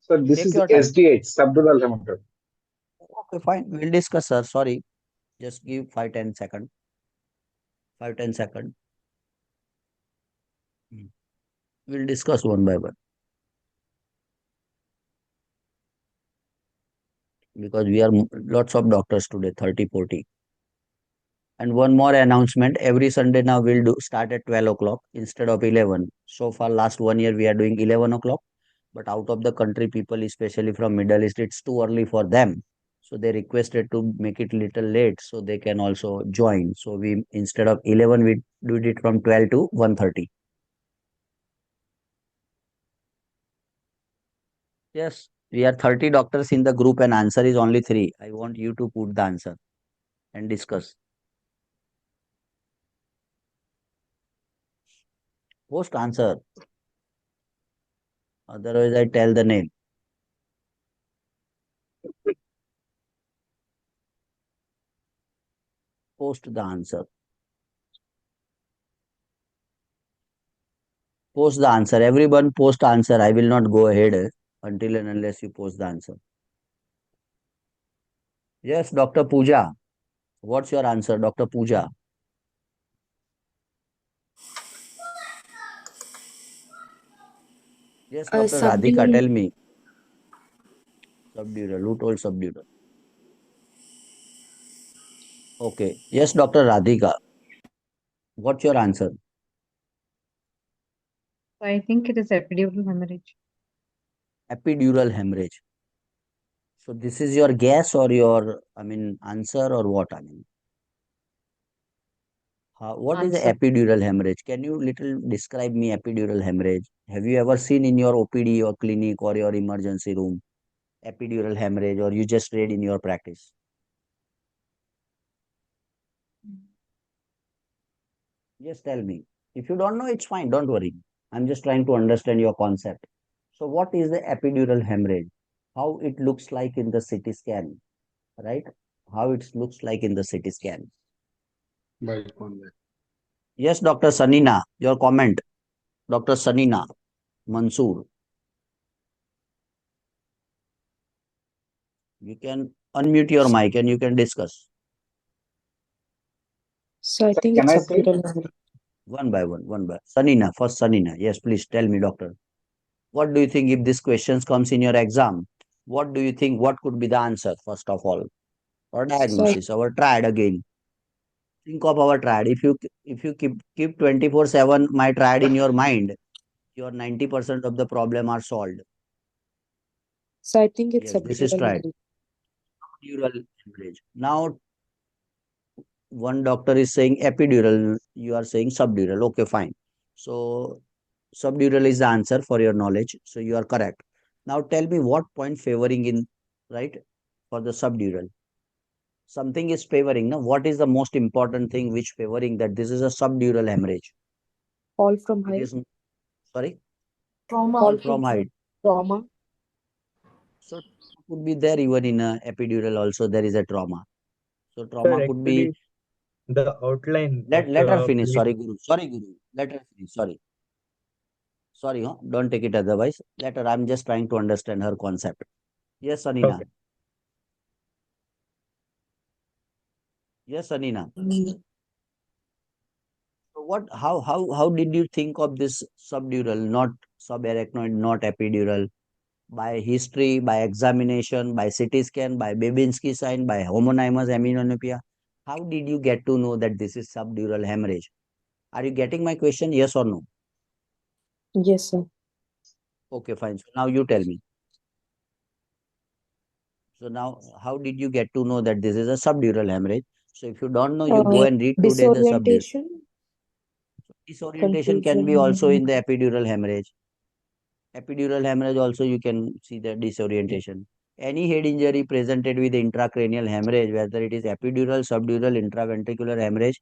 so this Take is your time. SDH, subdural hemorrhage. Okay, fine. We'll discuss, sir. Sorry. Just give 5-10 seconds. 5-10 seconds. We'll discuss one by one. because we are lots of doctors today, 30, 40. And one more announcement, every Sunday now we'll do start at 12 o'clock instead of 11. So far, last 1 year we are doing 11 o'clock, but out of the country people, especially from Middle East, it's too early for them. So they requested to make it little late so they can also join. So we instead of 11, we did it from 12 to 1:30. Yes, we are 30 doctors in the group and answer is only three. I want you to put the answer and discuss. Post answer. Otherwise, I tell the name. Post the answer. Post the answer. Everyone post answer. I will not go ahead until and unless you post the answer. Yes, Dr. Pooja. What's your answer, Dr. Pooja? Yes, Dr. Radhika, Subdural. tell me. Subdural. Who told subdural? Okay. Yes, Dr. Radhika. What's your answer? So I think it is epidural hemorrhage. Epidural hemorrhage. So this is your guess or your, answer or what? What is the Answer. epidural hemorrhage? Can you little describe me epidural hemorrhage? Have you ever seen in your OPD or clinic or your emergency room epidural hemorrhage, or you just read in your practice? Just tell me. If you don't know, it's fine. Don't worry. I'm just trying to understand your concept. So what is the epidural hemorrhage? How it looks like in the CT scan, right? How it looks like in the CT scan. By convex. Yes, Dr. Sanina, your comment. Dr. Sanina Mansoor. You can unmute your mic and you can discuss. So I Sir, think can it's I say? subdural hemorrhage. One by one, one by Sanina. First, Sanina. Yes, please tell me, doctor. What do you think if this questions comes in your exam? What do you think? What could be the answer, first of all? Or So I, diagnosis, our triad again. Think of our triad. If you keep 24/7 my triad in your mind, your 90% of the problem are solved. so I think it's Yes, this is subdural triad. hemorrhage. Dural hemorrhage. Now one doctor is saying epidural, you are saying subdural. Okay, fine. So subdural is the answer for your knowledge. So you are correct. Now tell me what point favoring in, right, for the subdural. Something is favoring. Now, what is the most important thing which favoring that this is a subdural hemorrhage? Fall from It height. is, sorry, Trauma. fall Fall from from height. height. Trauma. So could be there even in a epidural also there is a trauma. So Sir, trauma could be, actually, the outline of let her the finish. bleed. Sorry, Guru. Sorry, Guru. Let her finish. Sorry. Sorry, huh? Don't take it otherwise. Let her. I'm just trying to understand her concept. Yes, Anina. Okay. Yes, Anina. Mm, So what? How did you think of this subdural, not subarachnoid, not epidural? By history, by examination, by CT scan, by Babinski sign, by homonymous amenorrhea? How did you get to know that this is subdural hemorrhage? Are you getting my question? Yes or no? yes, sir. Okay, fine. So now you tell me. So now, how did you get to know that this is a subdural hemorrhage? So if you don't know, you go and read today the subdural. Disorientation, Disorientation can be also confusion. in the epidural hemorrhage. Epidural hemorrhage also you can see the disorientation. Any head injury presented with intracranial hemorrhage, whether it is epidural, subdural, intraventricular hemorrhage,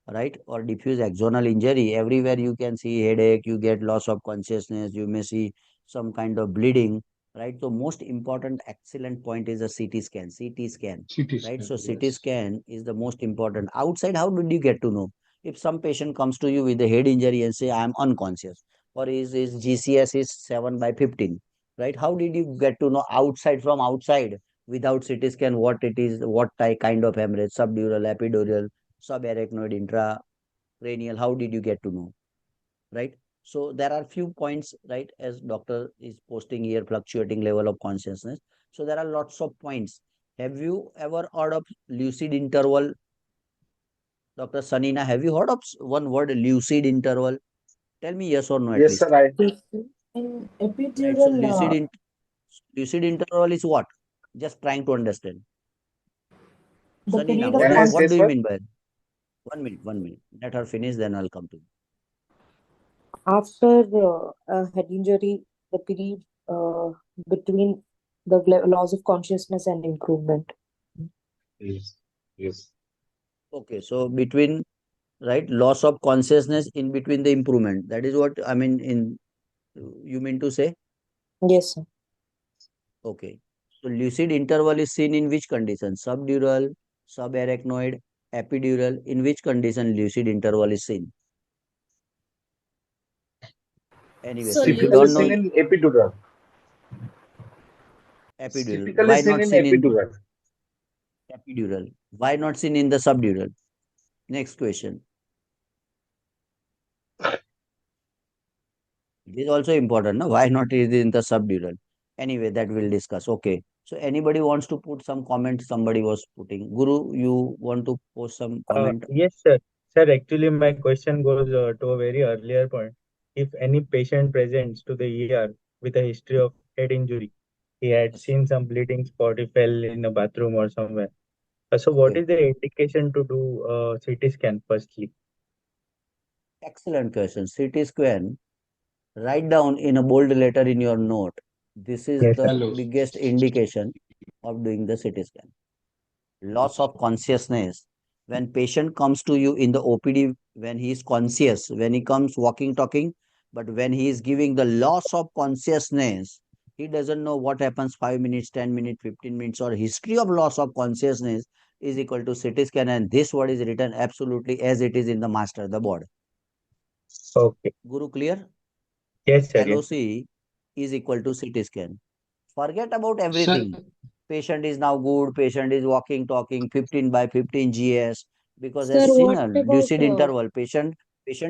right, or diffuse axonal injury, everywhere you can see headache, you get loss of consciousness, you may see some kind of bleeding, right? So most important, excellent point is a CT scan. CT scan, CT right? scan, So CT yes. scan is the most important. Outside, how did you get to know? If some patient comes to you with a head injury and say, I am unconscious, or his GCS is 7 by 15, right? How did you get to know outside from outside without CT scan what it is, what type kind of hemorrhage, subdural, epidural, subarachnoid, intracranial? How did you get to know, right? So there are few points, right? As doctor is posting here, fluctuating level of consciousness. So there are lots of points. Have you ever heard of lucid interval? Dr. Sanina, have you heard of one word lucid interval? Tell me yes or no at Yes, least. sir. I Yes, sir. In Right. So epidural, lucid interval is what? Just trying to understand. the Sanina, period of can I say, what do you sir? mean by it? 1 minute, 1 minute. Let her finish, then I'll come to you. After a head injury, the period between the loss of consciousness and improvement. Yes. Yes. Okay, so between right loss of consciousness in between the improvement. That is what I mean in you mean to say? Yes, sir. Okay. So lucid interval is seen in which condition? Subdural, subarachnoid, epidural. In which condition lucid interval is seen? Anyway, So so if you Typically don't lucid know seen in epidural. It's epidural, typically why seen not in seen in epidural. epidural? Why not seen in the subdural? Next question. It is also important, no? Why not is in the subdural? Anyway, that we'll discuss. Okay. So anybody wants to put some comment? Somebody was putting. Guru, you want to post some comment? Yes, sir. Sir, actually, my question goes to a very earlier point. If any patient presents to the ER with a history of head injury, he had Yes. seen some bleeding spot, he fell in a bathroom or somewhere. So, what Okay. is the indication to do CT scan firstly? Excellent question. CT scan. Write down in a bold letter in your note. This is Yes, sir. the Hello. biggest indication of doing the CT scan. Loss of consciousness. When patient comes to you in the OPD, when he is conscious, when he comes walking, talking, but when he is giving the loss of consciousness, he doesn't know what happens 5 minutes, 10 minutes, 15 minutes, or history of loss of consciousness is equal to CT scan. And this word is written absolutely as it is in the master, the board. Okay. Guru, clear? Yes, sir. Yes. LOC is equal to CT scan. Forget about Sir, everything. Patient is now good, patient is walking, talking, 15 by 15 GS, because Sir, as seen what a about lucid interval, patient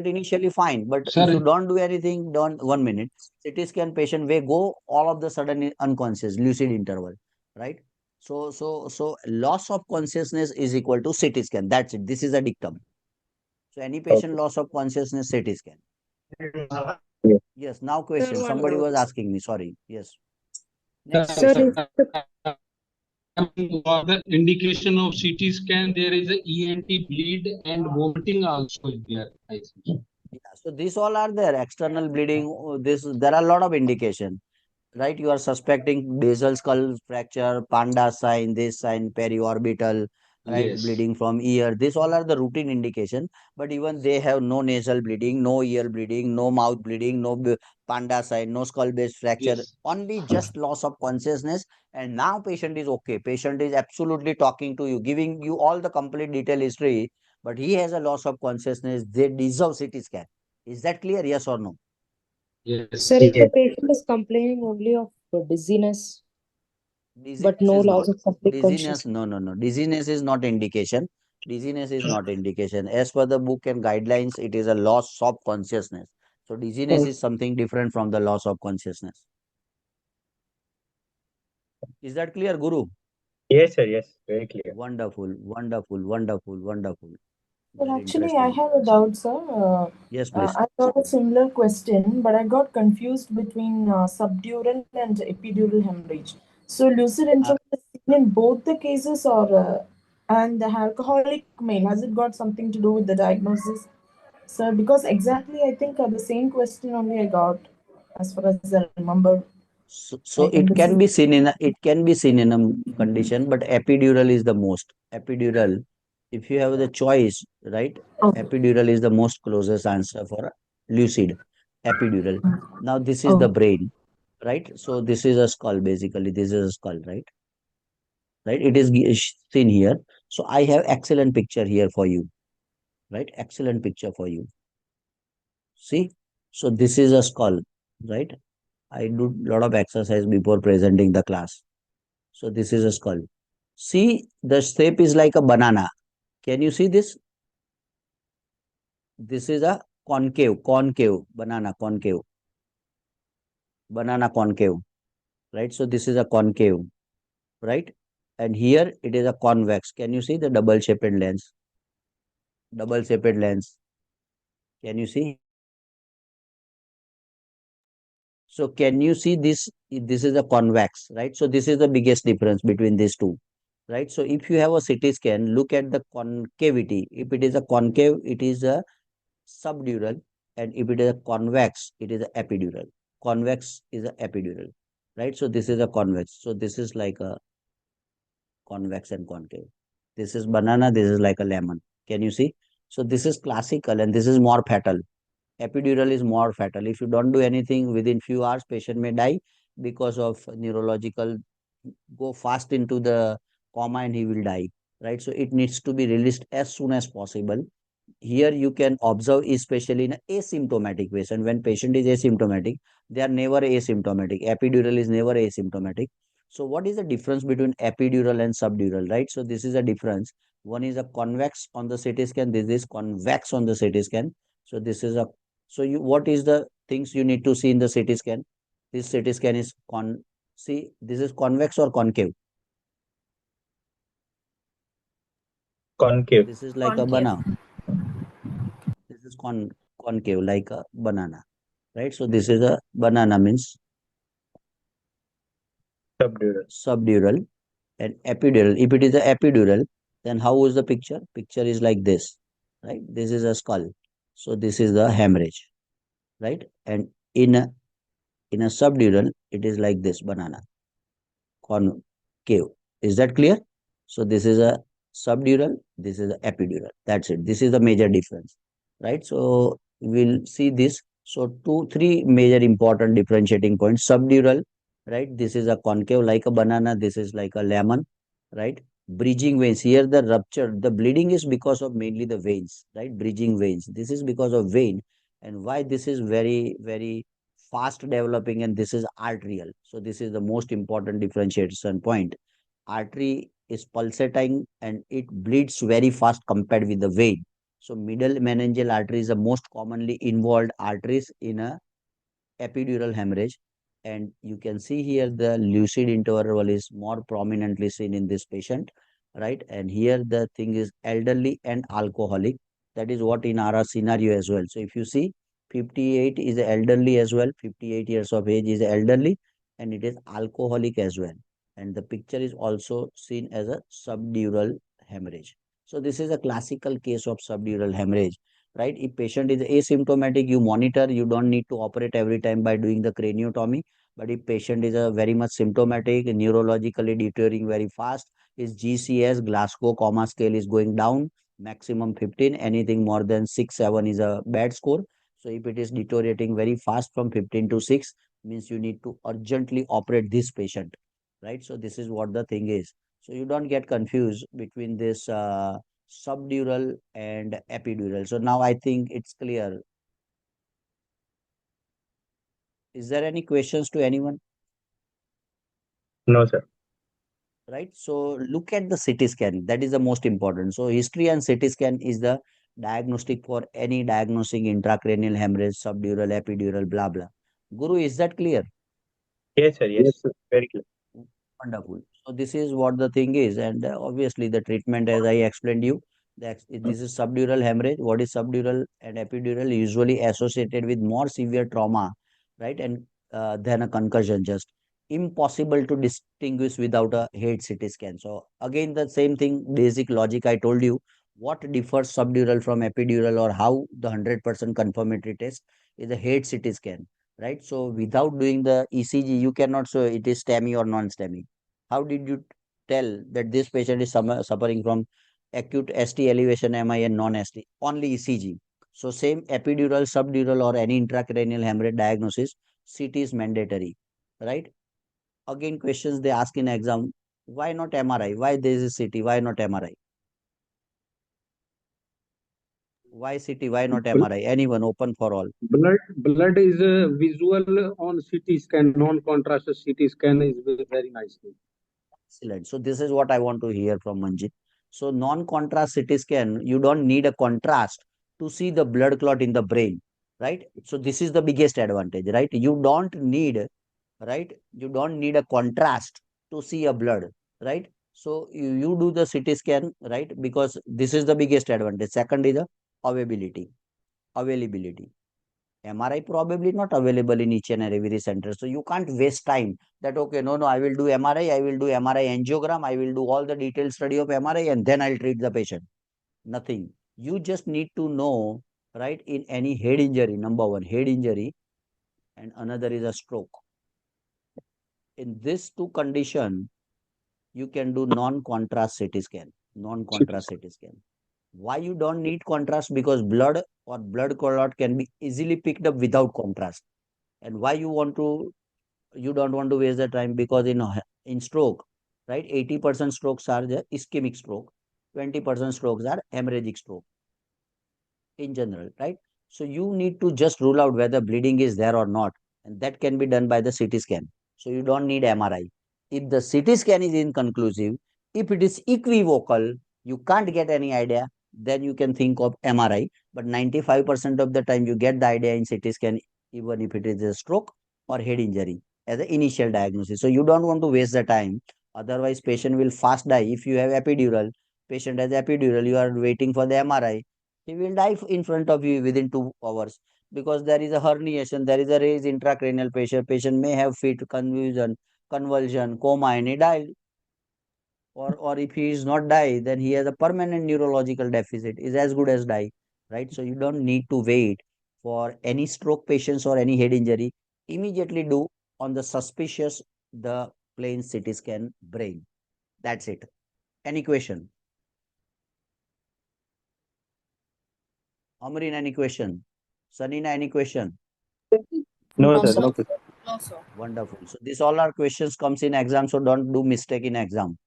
initially fine, but if you sir, don't do anything, don't 1 minute, CT scan patient may go all of the sudden unconscious, lucid interval, right? So loss of consciousness is equal to CT scan. That's it. This is a dictum. So any patient Okay. loss of consciousness, CT scan. Yes. Yes, now sir, question. one Somebody was doubt. asking me. Sorry. Yes. Next. sir, Sir, sir, if the for the indication of CT scan, there is a ENT bleed and vomiting also is there, I think. Yeah. So these all are there. External bleeding. This there are a lot of indication. Right? You are suspecting basal skull fracture, panda sign, this sign, periorbital, right? Yes, Bleeding from ear. These all are the routine indication. But even they have no nasal bleeding, no ear bleeding, no mouth bleeding, no panda sign, no skull base fracture. yes, Only just loss of consciousness. And now patient is okay. Patient is absolutely talking to you, giving you all the complete detailed history. But he has a loss of consciousness. They deserve CT scan. Is that clear? Yes or no? sir, yes, if the Yes. patient is complaining only of dizziness but Dizziness no is loss not. of complete Dizziness, consciousness. no, no, no. Dizziness is not indication. Dizziness is not indication. As per the book and guidelines, it is a loss of consciousness. So dizziness Oh, is something different from the loss of consciousness. Is that clear, Guru? Yes, sir. Yes. Very clear. Wonderful, wonderful, wonderful, wonderful. Well, Very actually, I interesting. have a doubt, sir. Yes, please. I got a similar question, but I got confused between subdural and epidural hemorrhage. So, lucid Uh, interval is seen in both the cases, or and the alcoholic male, has it got something to do with the diagnosis, sir? Because exactly, I think the same question only I got, as far as I remember. so Like, and it this can is be seen in it can be seen in a condition, but epidural is the most. Epidural, if you have the choice, right? okay. Epidural is the most closest answer for a lucid epidural. Now this is the Oh, brain, right? So this is a skull basically. This is a skull, right? Right? It is seen here. So I have excellent picture here for you, right? Excellent picture for you. See? So this is a skull, right? I do lot of exercise before presenting the class. So this is a skull. See, the shape is like a banana. Can you see this? This is a concave, banana concave, right? So this is a concave, right? and here it is a convex. Can you see the double shaped lens? Double shaped lens. Can you see? So can you see this? This is a convex, right? So this is the biggest difference between these two, right? So if you have a CT scan, look at the concavity. If it is a concave, it is a subdural, and if it is a convex, it is a epidural. Convex is a epidural, right? So this is a convex. So this is like a convex and concave. This is banana, this is like a lemon. Can you see? So this is classical and this is more fatal. Epidural is more fatal. If you don't do anything within few hours, patient may die because of neurological, go fast into the coma and he will die, right? So it needs to be released as soon as possible. Here you can observe, especially in asymptomatic patient. When patient is asymptomatic, they are never asymptomatic. Epidural is never asymptomatic. So what is the difference between epidural and subdural, right? So this is a difference. One is a convex on the CT scan. This is convex on the CT scan. So this is a, so you, what is the things you need to see in the CT scan? This CT scan is see, this is convex or concave? Concave. This is like a Concave. banana. This is concave, like a banana, right? So this is a banana means Subdural. subdural, and epidural. If it is a epidural, then how is the picture? Picture is like this, right? This is a skull. So this is the hemorrhage, right? And in a subdural, it is like this banana, concave. Is that clear? So this is a subdural, this is a epidural. That's it. This is the major difference, right? So we'll see this. So three major important differentiating points. Subdural, right? This is a concave like a banana. This is like a lemon, right? Bridging veins. Here the rupture, the bleeding is because of mainly the veins, right? Bridging veins. This is because of vein. And why this is very, very fast developing, and this is arterial. So this is the most important differentiation point. Artery is pulsating and it bleeds very fast compared with the vein. So middle meningeal artery is the most commonly involved arteries in a epidural hemorrhage. And you can see here the lucid interval is more prominently seen in this patient, right? And here the thing is elderly and alcoholic. That is what in our scenario as well. So if you see 58 is elderly as well, 58 years of age is elderly, and it is alcoholic as well. And the picture is also seen as a subdural hemorrhage. So this is a classical case of subdural hemorrhage, right? If patient is asymptomatic, you monitor, you don't need to operate every time by doing the craniotomy. But if patient is a very much symptomatic, neurologically deteriorating very fast, his GCS, Glasgow Coma Scale is going down, maximum 15, anything more than 6, 7 is a bad score. So if it is deteriorating very fast from 15 to 6, means you need to urgently operate this patient, right? So this is what the thing is. So you don't get confused between this subdural and epidural. So now I think it's clear. Is there any questions to anyone? No, sir. Right. So look at the CT scan. That is the most important. So history and CT scan is the diagnostic for any diagnosing intracranial hemorrhage, subdural, epidural, blah blah. Guru, is that clear? Yes, sir. Yes, Yes. sir. Very clear. Wonderful. So this is what the thing is, and obviously the treatment, as I explained you, that this is subdural hemorrhage. What is subdural and epidural? Usually associated with more severe trauma, right? And than a concussion. Just impossible to distinguish without a head CT scan. So again, the same thing, basic logic I told you. What differs subdural from epidural, or how the 100% confirmatory test is a head CT scan, right? So without doing the ECG, you cannot say it is STEMI or non-STEMI. How did you tell that this patient is suffering from acute ST elevation MI and non-ST? Only ECG. So same epidural, subdural, or any intracranial hemorrhage diagnosis, CT is mandatory, right? Again, questions they ask in exam: why not MRI? Why there is a CT? Why not MRI? Why CT? Why not Bl- MRI? Anyone, open for all. Blood is visual on CT scan, non-contrast CT scan is very nice. Excellent. So this is what I want to hear from Manjit. So non-contrast CT scan, you don't need a contrast to see the blood clot in the brain, right? So this is the biggest advantage, right? You don't need, right? You don't need a contrast to see a blood, right? So you do the CT scan, right? Because this is the biggest advantage. Second is the availability. Availability. MRI probably not available in each and every center. So you can't waste time that, okay, no, I will do MRI, I will do MRI angiogram, I will do all the detailed study of MRI and then I'll treat the patient. Nothing. You just need to know, right, in any head injury, number one, head injury, and another is a stroke. In these two condition, you can do non-contrast CT scan. Non-contrast CT scan. Why you don't need contrast? Because blood or blood clot can be easily picked up without contrast. And why you don't want to waste the time? Because in stroke, right, 80% strokes are the ischemic stroke, 20% strokes are hemorrhagic stroke in general, right? So you need to just rule out whether bleeding is there or not, and that can be done by the CT scan. So you don't need MRI. If the CT scan is inconclusive, if it is equivocal, you can't get any idea, then you can think of MRI. But 95% of the time, you get the idea in CT scan, even if it is a stroke or head injury as an initial diagnosis. So you don't want to waste the time. Otherwise, patient will fast die. If you have epidural, patient has epidural, you are waiting for the MRI, he will die in front of you within 2 hours because there is a herniation, there is a raised intracranial pressure. Patient may have fit, convulsion, coma, and he died. Or if he is not die, then he has a permanent neurological deficit, is as good as die, right? So you don't need to wait for any stroke patients or any head injury. Immediately do on the suspicious the plain CT scan brain. That's it. Any question? Amrin, any question? Sanina, any question? No, No, sir. sir. No, sir. No, sir. Wonderful. So these all are questions comes in exam, so don't do mistake in exam.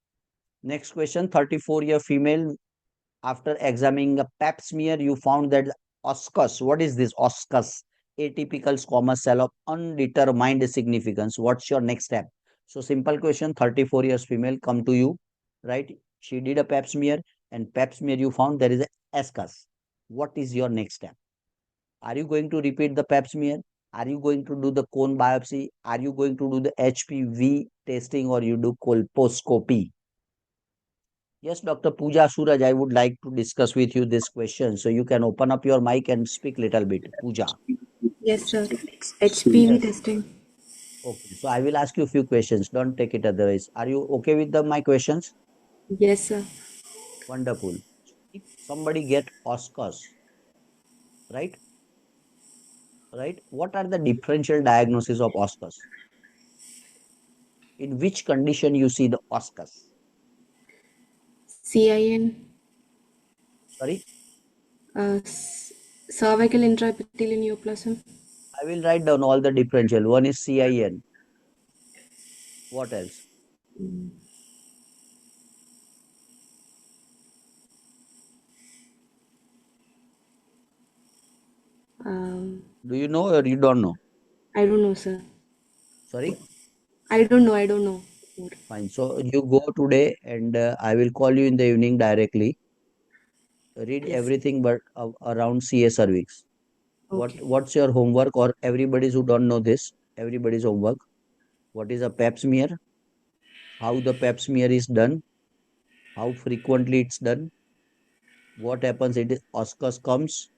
Next question, 34-year female, after examining a pap smear, you found that oscus, what is this oscus? Atypical squamous cell of undetermined significance. What's your next step? So simple question, 34 years female come to you, right? She did a pap smear and pap smear you found there is a ascus. What is your next step? Are you going to repeat the pap smear? Are you going to do the cone biopsy? Are you going to do the HPV testing or you do colposcopy? Yes, Dr. Pooja Suraj, I would like to discuss with you this question. So you can open up your mic and speak little bit. Pooja. Yes, sir. HPV Yes. testing. Okay. So I will ask you a few questions. Don't take it otherwise. Are you okay with my questions? Yes, sir. Wonderful. If somebody get Oscars, right? Right? What are the differential diagnosis of Oscars? In which condition you see the Oscars? CIN, Sorry, cervical intraepithelial neoplasm, I will write down all the differential. One is CIN. What else? Do you know or you don't know? I don't know, sir. Sorry? I don't know. Fine. So you go today and I will call you in the evening directly. Read Yes. everything but around CA cervix. Okay. What's your homework or everybody's who don't know this? Everybody's homework. What is a pap smear? How the pap smear is done? How frequently it's done? What happens if Oscars comes,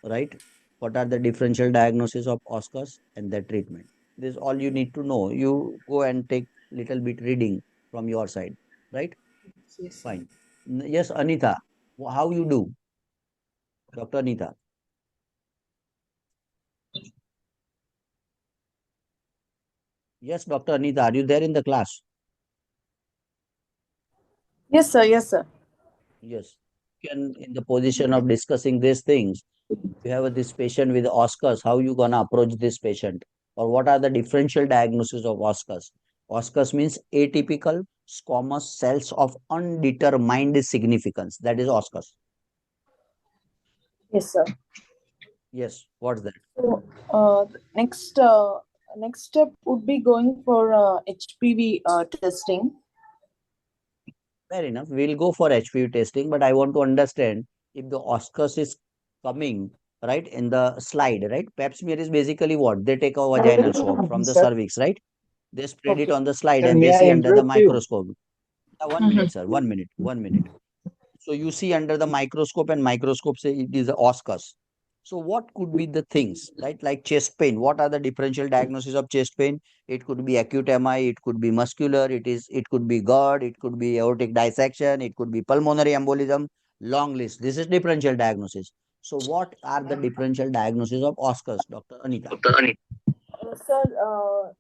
right? What are the differential diagnosis of Oscars and the treatment? This is all you need to know. You go and take little bit reading from your side, right? Yes, sir. Fine. Yes, Anita, how you do? Dr. Anita. Yes, Dr. Anita, are you there in the class? Yes, sir. Yes, sir. Yes. Can in the position of discussing these things, you have this patient with Oscars, how you gonna approach this patient? Or what are the differential diagnosis of Oscars? Oscars means atypical squamous cells of undetermined significance. That is Oscars. Yes, sir. Yes, what's that? So, next next step would be going for HPV testing. Fair enough. We'll go for HPV testing, but I want to understand if the Oscars is coming right in the slide, right? Pap smear is basically what? They take a vaginal swab from the Sir. cervix, right? They spread it Okay. on the slide Sir, and may they I see under the interrupt you? microscope. One minute, sir. 1 minute. 1 minute. So you see under the microscope, and microscope say it is a oscus. So what could be the things, right? Like chest pain. What are the differential diagnosis of chest pain? It could be acute MI, it could be muscular, it could be GERD, it could be aortic dissection, it could be pulmonary embolism. Long list. This is differential diagnosis. So what are the differential diagnosis of oscus, Dr. Anita? Sir,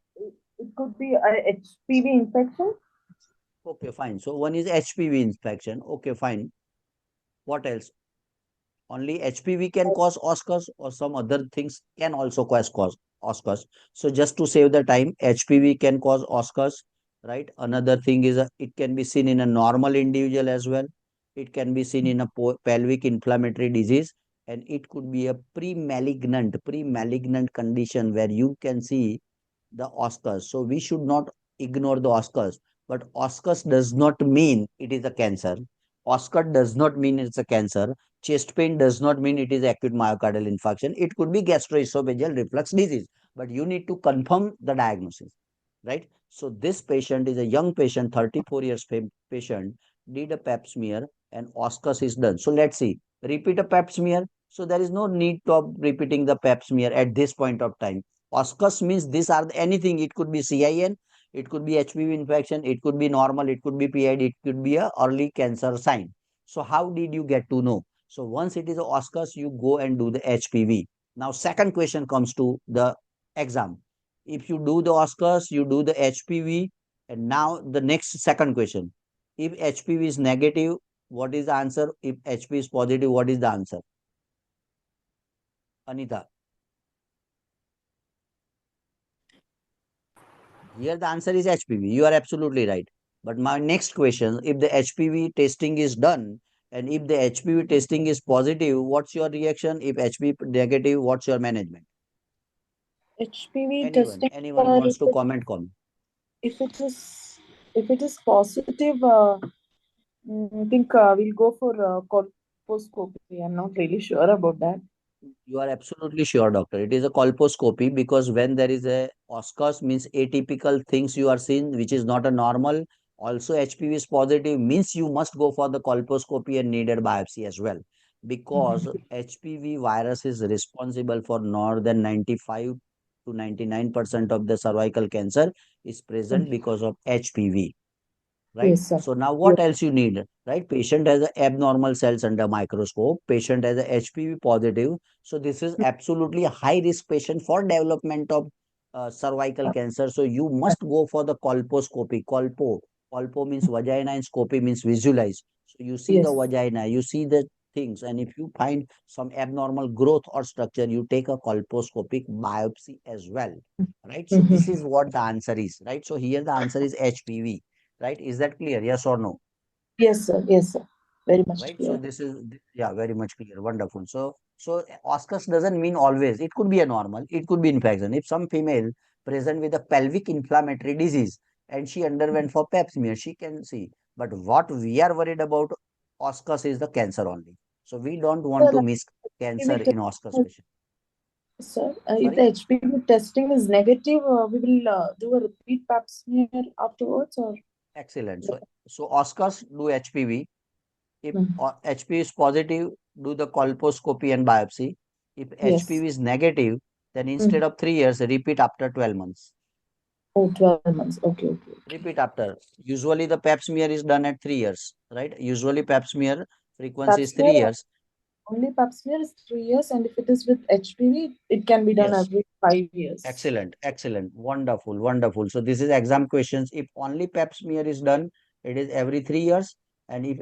it could be a HPV infection. Okay, fine. So one is HPV infection. Okay, fine. What else? Only HPV can cause oscars, or some other things can also cause oscars. So just to save the time, HPV can cause oscars, right? Another thing is it can be seen in a normal individual as well. It can be seen in a pelvic inflammatory disease, and it could be a pre-malignant condition where you can see the Oscars. So we should not ignore the Oscars. But Oscars does not mean it is a cancer. Oscar does not mean it's a cancer. Chest pain does not mean it is acute myocardial infarction. It could be gastroesophageal reflux disease. But you need to confirm the diagnosis, right? So this patient is a young patient, 34 years patient, did a pap smear and Oscars is done. So let's see, repeat a pap smear. So there is no need of repeating the pap smear at this point of time. Oscars means these are anything. It could be CIN, it could be HPV infection, it could be normal, it could be PID, it could be a early cancer sign. So how did you get to know? So once it is a Oscars, you go and do the HPV. Now second question comes to the exam. If you do the Oscars, you do the HPV, and now the next second question. If HPV is negative, what is the answer? If HPV is positive, what is the answer? Anita. Here the answer is HPV. You are absolutely right. But my next question, if the HPV testing is done and if the HPV testing is positive, what's your reaction? If HPV negative, what's your management? HPV Anyone, testing, anyone who wants to comment, comment. if it is positive, I think we'll go for colposcopy. I'm not really sure about that. You are absolutely sure, doctor. It is a colposcopy because when there is a Oscars means atypical things you are seeing, which is not a normal. Also, HPV is positive means you must go for the colposcopy and needed biopsy as well, because HPV virus is responsible for more than 95 to 99% of the cervical cancer is present because of HPV, right? Yes, sir. So now what else you need, right? Patient has a abnormal cells under microscope, patient has a HPV positive. So this is absolutely a high risk patient for development of cervical cancer. So you must go for the colposcopy. Colpo means vagina and scopy means visualize. So you see the Yes. vagina, you see the things, and if you find some abnormal growth or structure, you take a colposcopic biopsy as well, right? So this is what the answer is, right? So here the answer is HPV, right? Is that clear? Yes or no? Yes, sir. Yes, sir. Very much Right. So clear. this is, yeah, very much clear. Wonderful. So Oscars doesn't mean always. It could be a normal. It could be infection. If some female present with a pelvic inflammatory disease and she underwent for pap smear, she can see. But what we are worried about Oscars is the cancer only. So we don't want Sir, to miss cancer in Oscars patient. sir, if the Sorry. HPV testing is negative, we will do a repeat pap smear afterwards, or Excellent. So Oscars do HPV. If Mhm. HPV is positive, do the colposcopy and biopsy. If Yes. HPV is negative, then instead Mhm. of 3 years, repeat after 12 months. Oh, 12 months. Okay, okay. Repeat after. Usually the pap smear is done at 3 years, right? Usually pap smear frequency Pap is 3 years. only pap smear is 3 years, and if it is with HPV, it can be done Yes. every 5 years. Excellent, excellent, wonderful, wonderful. So this is exam questions. If only pap smear is done, it is every 3 years. And if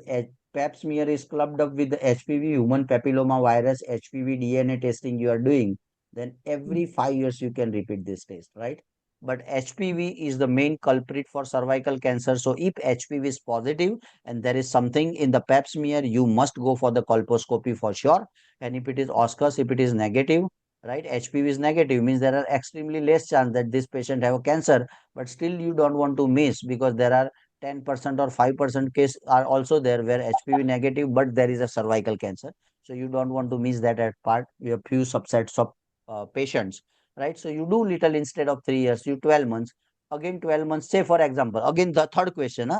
pap smear is clubbed up with the HPV, human papilloma virus, HPV DNA testing you are doing, then every 5 years you can repeat this test, right? But HPV is the main culprit for cervical cancer. So if HPV is positive and there is something in the pap smear, you must go for the colposcopy for sure. And if it is Oscars, if it is negative, right, HPV is negative means there are extremely less chance that this patient have a cancer, but still you don't want to miss because there are 10% or 5% case are also there where HPV negative but there is a cervical cancer. So you don't want to miss that at part. We have few subsets of patients, right? So you do little instead of 3 years, you 12 months, again 12 months, say for example, again the third question, huh?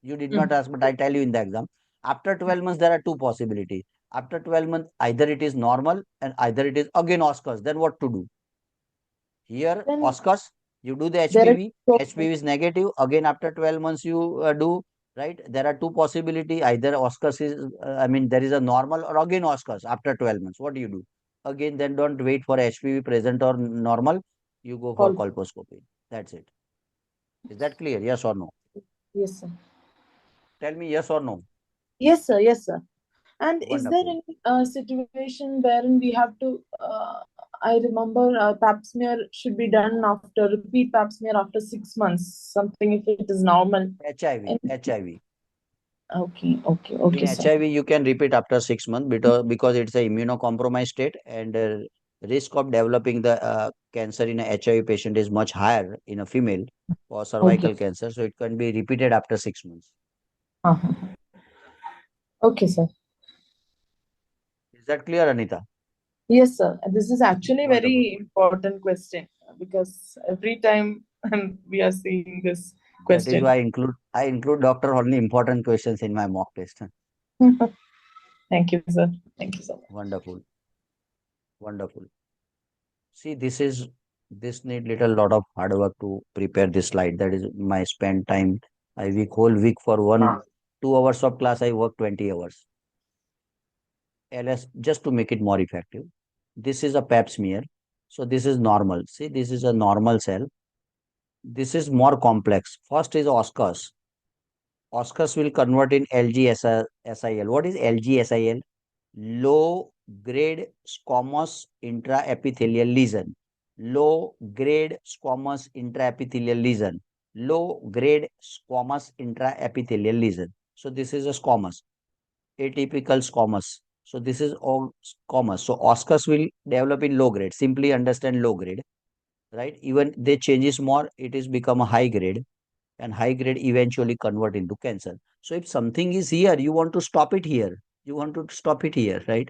You did not ask, but I tell you in the exam. After 12 months, there are two possibilities. After 12 months, either it is normal and either it is again Oscars. Then what to do? Here, Then Oscars, you do the there are HPV. two HPV is negative. Again, after 12 months, you do, right? There are two possibility. Either Oscars is, there is a normal or again Oscars after 12 months. What do you do? Again, then don't wait for HPV present or normal. You go for called. colposcopy. That's it. Is that clear? Yes or no? Yes, sir. Tell me yes or no. Yes, sir. Yes, sir. And is there Wonderful. any situation wherein we have to? I remember pap smear should be done after repeat pap smear after 6 months. Something if it is normal. HIV. And HIV. okay, okay, In okay, sir. HIV, you can repeat after 6 months because it's a immunocompromised state and risk of developing the cancer in a HIV patient is much higher in a female for Okay. cervical cancer. So it can be repeated after 6 months. Uh-huh. Okay, sir. Is that clear, Anita? Yes, sir. This is actually Wonderful. very important question because every time we are seeing this That is question. why I include doctor only important questions in my mock test. Thank you, sir. Thank you so much. Wonderful. Wonderful. See, this need little lot of hard work to prepare this slide. That is my spend time. I whole week for 2 hours of class. I work 20 hours. LS just to make it more effective. This is a pap smear. So this is normal. See, this is a normal cell. This is more complex. First is Oscars. Oscars will convert in LGSIL. What is LGSIL? Low grade squamous intraepithelial lesion. Low grade squamous intraepithelial lesion. Low grade squamous intraepithelial lesion. So this is a squamous, atypical squamous. So this is all squamous. So Oscars will develop in low grade. Simply understand low grade, right? Even they changes more, it is become a high grade, and high grade eventually convert into cancer. So if something is here, you want to stop it here. You want to stop it here, right?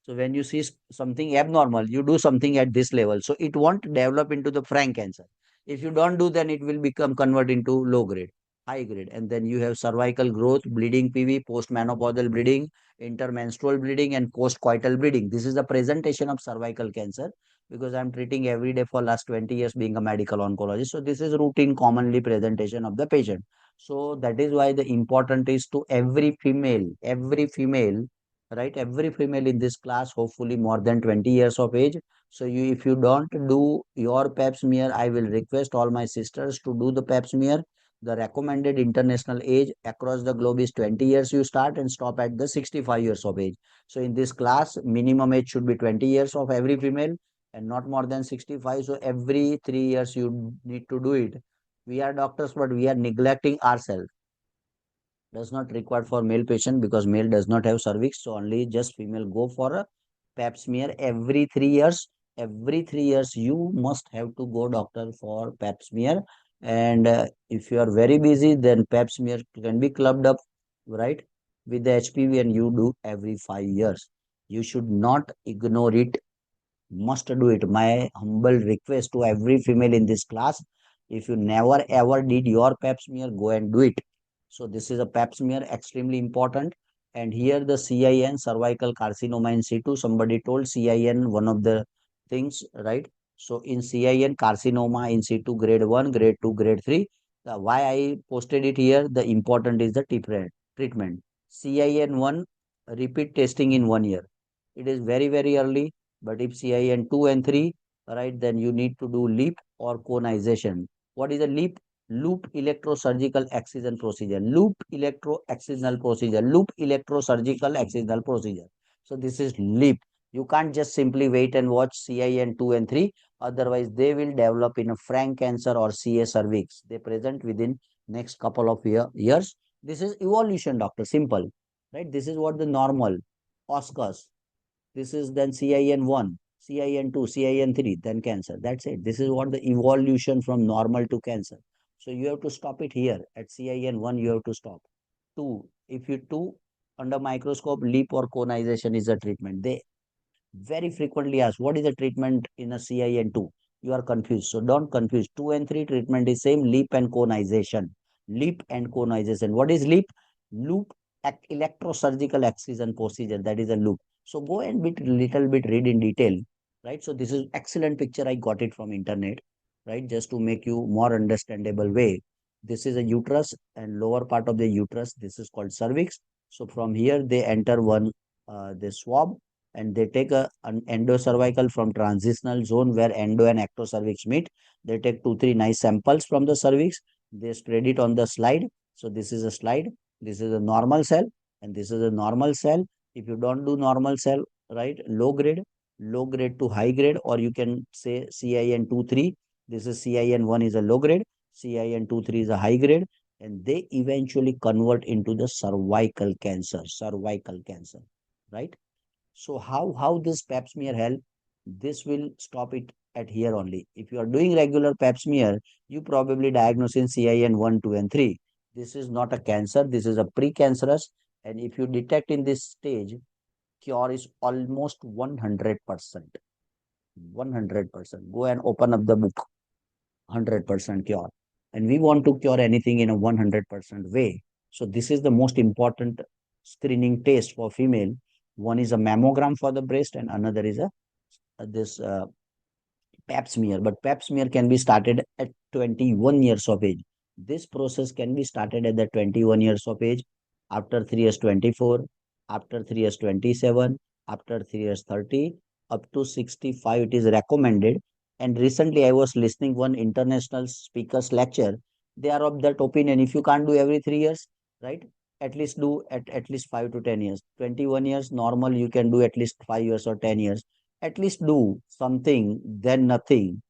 So when you see something abnormal, you do something at this level. So it won't develop into the frank cancer. If you don't do, then it will become convert into low grade, high grade. And then you have cervical growth, bleeding PV, postmenopausal bleeding, intermenstrual bleeding, and postcoital bleeding. This is the presentation of cervical cancer because I'm treating every day for last 20 years being a medical oncologist. So this is routine commonly presentation of the patient. So that is why the important is to every female, right? Every female in this class, hopefully more than 20 years of age. So if you don't do your pap smear, I will request all my sisters to do the pap smear. The recommended international age across the globe is 20 years. You start and stop at the 65 years of age. So in this class, minimum age should be 20 years of every female and not more than 65. So every 3 years you need to do it. We are doctors, but we are neglecting ourselves. Does not required for male patient because male does not have cervix, so only just female go for a pap smear every 3 years. Every 3 years you must have to go doctor for pap smear. And if you are very busy, then pap smear can be clubbed up, right, with the HPV, and you do every 5 years. You should not ignore it, must do it. My humble request to every female in this class, if you never ever did your pap smear, go and do it. So this is a pap smear, extremely important. And here the CIN, cervical carcinoma in situ, somebody told CIN one of the things, right? So in CIN carcinoma in situ grade 1, grade 2, grade 3, why I posted it here, the important is the treatment. CIN 1, repeat testing in 1 year. It is very early, but if CIN 2 and 3, right, then you need to do LEAP or conization. What is a LEAP? Loop electrosurgical excision procedure. Loop electroexcisional procedure. Loop electrosurgical excisional procedure. So this is LEAP. You can't just simply wait and watch CIN 2 and 3. Otherwise, they will develop in a frank cancer or CA cervix. They present within next couple of years. This is evolution, doctor. Simple, right? This is what the normal Oscars. This is then CIN 1, CIN 2, CIN 3, then cancer. That's it. This is what the evolution from normal to cancer. So you have to stop it here. At CIN 1, you have to stop. 2, if you 2, under microscope, leap or conization is a treatment. They very frequently ask, what is the treatment in a CIN 2? You are confused. So don't confuse. 2 and 3 treatment is same, leap and conization. LEAP and conization. What is LEAP? Loop electrosurgical excision procedure. That is a loop. So go and little bit read in detail, right? So this is excellent picture. I got it from internet, right? Just to make you more understandable way. This is a uterus and lower part of the uterus. This is called cervix. So from here they enter one the swab and they take an endocervical from transitional zone where endo and ectocervix meet. They take 2-3 nice samples from the cervix. They spread it on the slide. So this is a slide. This is a normal cell and this is a normal cell. If you don't do normal cell, right, low grade to high grade, or you can say CIN 2-3. This is CIN 1 is a low grade, CIN 2-3 is a high grade, and they eventually convert into the cervical cancer, right? So how this pap smear help? This will stop it at here only. If you are doing regular pap smear, you probably diagnose in CIN 1, 2, and 3. This is not a cancer. This is a precancerous. And if you detect in this stage, cure is almost 100%. 100%. Go and open up the book. 100% cure. And we want to cure anything in a 100% way. So this is the most important screening test for female. One is a mammogram for the breast and another is a this pap smear. But pap smear can be started at 21 years of age. This process can be started at the 21 years of age, after 3 years 24, after 3 years 27, after 3 years 30, up to 65 it is recommended. And recently I was listening one international speakers lecture. They are of that opinion, if you can't do every 3 years, right, at least do at least 5 to 10 years. 21 years normal, you can do at least 5 years or 10 years. At least do something, then nothing.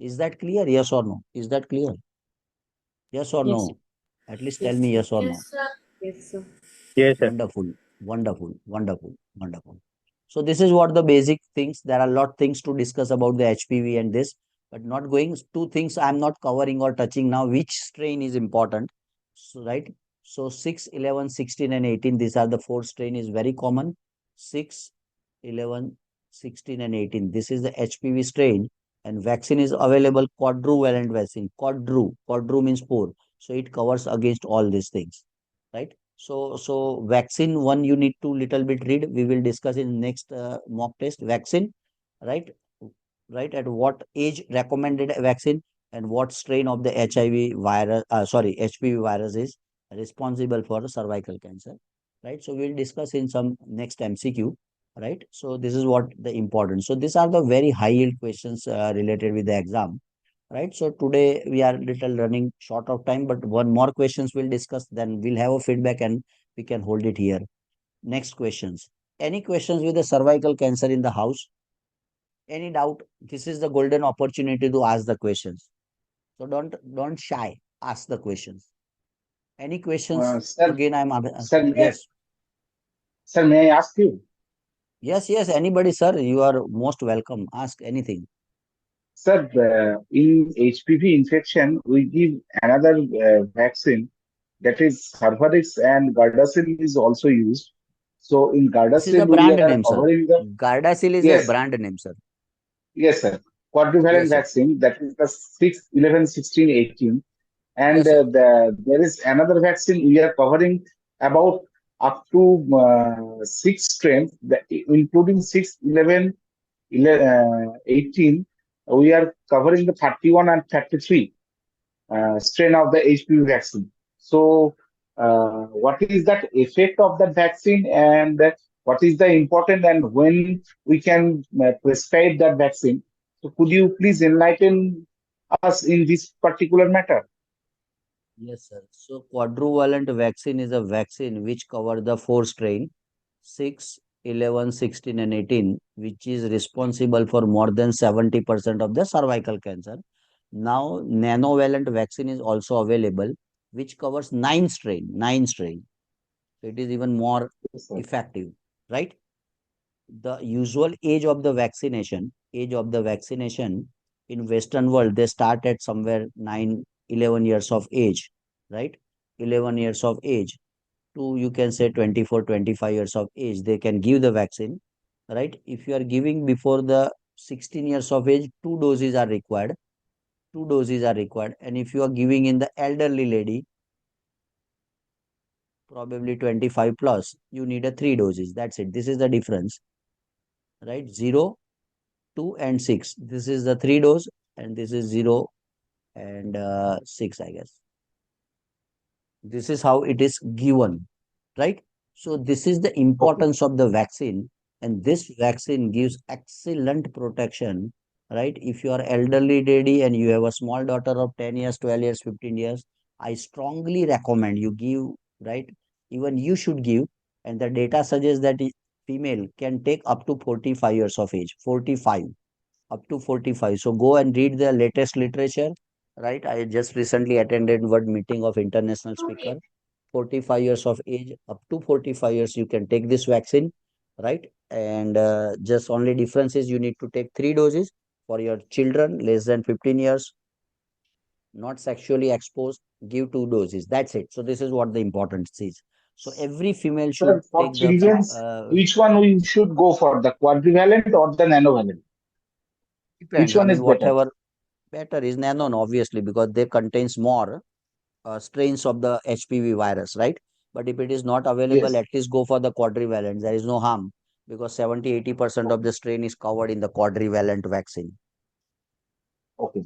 Is that clear? Yes or no? Is that clear? Yes or Yes. no? At least tell Yes, me sir. yes or no. Yes, sir. Yes, sir. Wonderful, wonderful, wonderful, wonderful. So this is what the basic things. There are a lot things to discuss about the HPV and this, but not going two things I'm not covering or touching now. Which strain is important? So right. So 6, 11, 16, and 18. These are the four strain is very common. 6, 11, 16, and 18. This is the HPV strain, and vaccine is available. Quadrivalent vaccine. Quadru means four. So it covers against all these things, right? So vaccine one you need to little bit read. We will discuss in next mock test. Vaccine, right? Right. At what age recommended vaccine and what strain of the HIV virus, sorry, HPV virus is responsible for cervical cancer, right? So we'll discuss in some next MCQ, right? So this is what the important. So these are the very high yield questions related with the exam, right? So today we are little running short of time, but one more questions we'll discuss, then we'll have a feedback and we can hold it here. Next questions. Any questions with the cervical cancer in the house? Any doubt? This is the golden opportunity to ask the questions. So don't shy. Ask the questions. Any questions? Sir, Again, sir, yes. sir, may I ask you? Yes. Anybody, sir, you are most welcome. Ask anything. Sir, in HPV infection, we give another vaccine, that is Cervarix, and Gardasil is also used. So in This is a Gardasil, we brand are name, sir. covering the, Gardasil is a yes, brand name, sir. yes, sir, quadrivalent Yes, sir. vaccine, that is the 6, 11, 16, 18. And Yes, sir. there is another vaccine we are covering about up to six strains, including 6, 11, 18. We are covering the 31 and 33 strain of the HPV vaccine. So, what is that effect of that vaccine, and what is the important, and when we can prescribe that vaccine? So, could you please enlighten us in this particular matter? Yes, sir. So quadrivalent vaccine is a vaccine which cover the four strain 6, 11, 16, and 18, which is responsible for more than 70% of the cervical cancer. Now, nanovalent vaccine is also available, which covers 9 strain, 9 strain. So it is even more Yes, sir. effective, right? The usual age of the vaccination in Western world, they start at somewhere 9, 11 years of age, right? 11 years of age to you can say 24, 25 years of age, they can give the vaccine, right? If you are giving before the 16 years of age, two doses are required. 2 doses are required. And if you are giving in the elderly lady, probably 25 plus, you need a 3 doses. That's it. This is the difference, right? 0, 2, and 6. This is the 3 dose, and this is 0 and 6, I guess. This is how it is given, right? So this is the Okay. importance of the vaccine, and this vaccine gives excellent protection, right? If you are elderly lady and you have a small daughter of 10 years, 12 years, 15 years, I strongly recommend you give, right? Even you should give, and the data suggests that female can take up to 45 years of age, 45, up to 45. So go and read the latest literature, right? I just recently attended one meeting of international speaker. 45 years of age, up to 45 years, you can take this vaccine, right? And just only difference is you need to take 3 doses. For your children less than 15 years, not sexually exposed, give 2 doses. That's it. So this is what the importance is. So every female should Sir, for take the children's, which one we should go for, the quadrivalent or the nanovalent? Which depends. I one mean, is better? whatever better is nano, obviously, because they contains more strains of the HPV virus, right? But if it is not available, Yes. at least go for the quadrivalent. There is no harm because 70-80% of Okay. the strain is covered in the quadrivalent vaccine. Okay.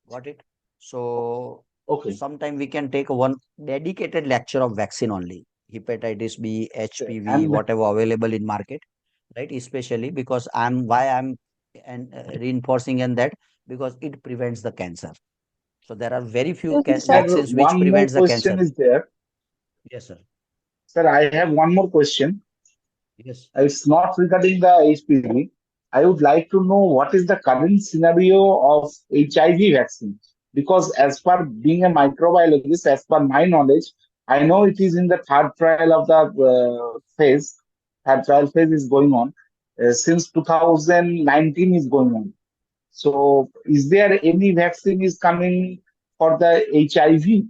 Got it? So Okay. sometime we can take one dedicated lecture of vaccine only. Hepatitis B, Sure. HPV, And whatever available in market, right? Especially because I'm and reinforcing in that because it prevents the cancer. So there are very few sir, vaccines which one more prevents the question cancer. is there. Yes, sir. Sir, I have one more question. Yes. It's not regarding the HPV. I would like to know what is the current scenario of HIV vaccine. Because as per being a microbiologist, as per my knowledge, I know it is in the third trial of the phase. Third trial phase is going on. Since 2019 is going on. So is there any vaccine is coming for the HIV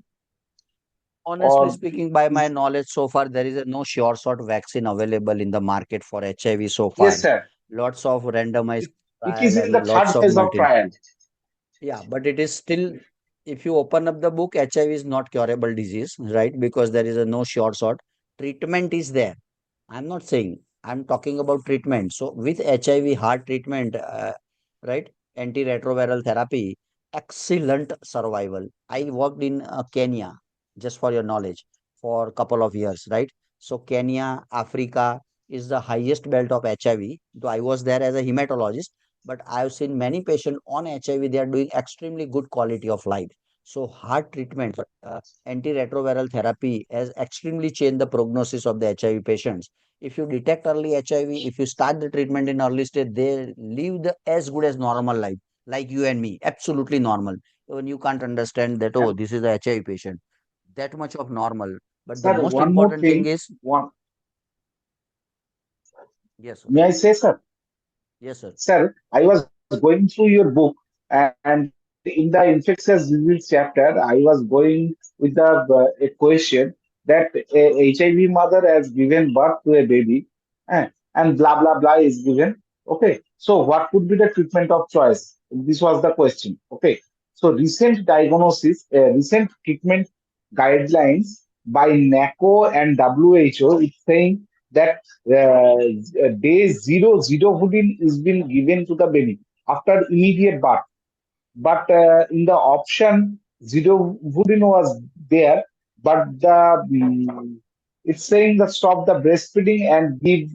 Honestly or speaking, by my is, knowledge so far, there is no sure shot vaccine available in the market for HIV so far. yes, sir. Lots of randomized It trial is in and the lots third of phase of multi. trial. Yeah, but it is still, if you open up the book, HIV is not curable disease, right? Because there is no sure shot. Treatment is there. I'm not saying, I'm talking about treatment. So with HIV heart treatment, right, antiretroviral therapy, excellent survival. I worked in Kenya, just for your knowledge, for a couple of years, right? So Kenya, Africa is the highest belt of HIV. Though I was there as a hematologist, but I've seen many patients on HIV, they are doing extremely good quality of life. So heart treatment, antiretroviral therapy has extremely changed the prognosis of the HIV patients. If you detect early HIV, if you start the treatment in early stage, they live as good as normal life, like you and me, absolutely normal. Even you can't understand that, oh, And this is a HIV patient, that much of normal. But the sir, most one more important thing thing. is, One, yes, sir. may I say, sir? Yes, sir. Sir, I was going through your book, and in the infectious disease chapter, I was going with the a question that a HIV mother has given birth to a baby, and blah blah blah is given. Okay, so what would be the treatment of choice? This was the question. Okay, so recent diagnosis, recent treatment guidelines by NACO and WHO is saying that day zero Hudin is been given to the baby after immediate birth. But in the option, zero Hudin was there, but it's saying that stop the breastfeeding and give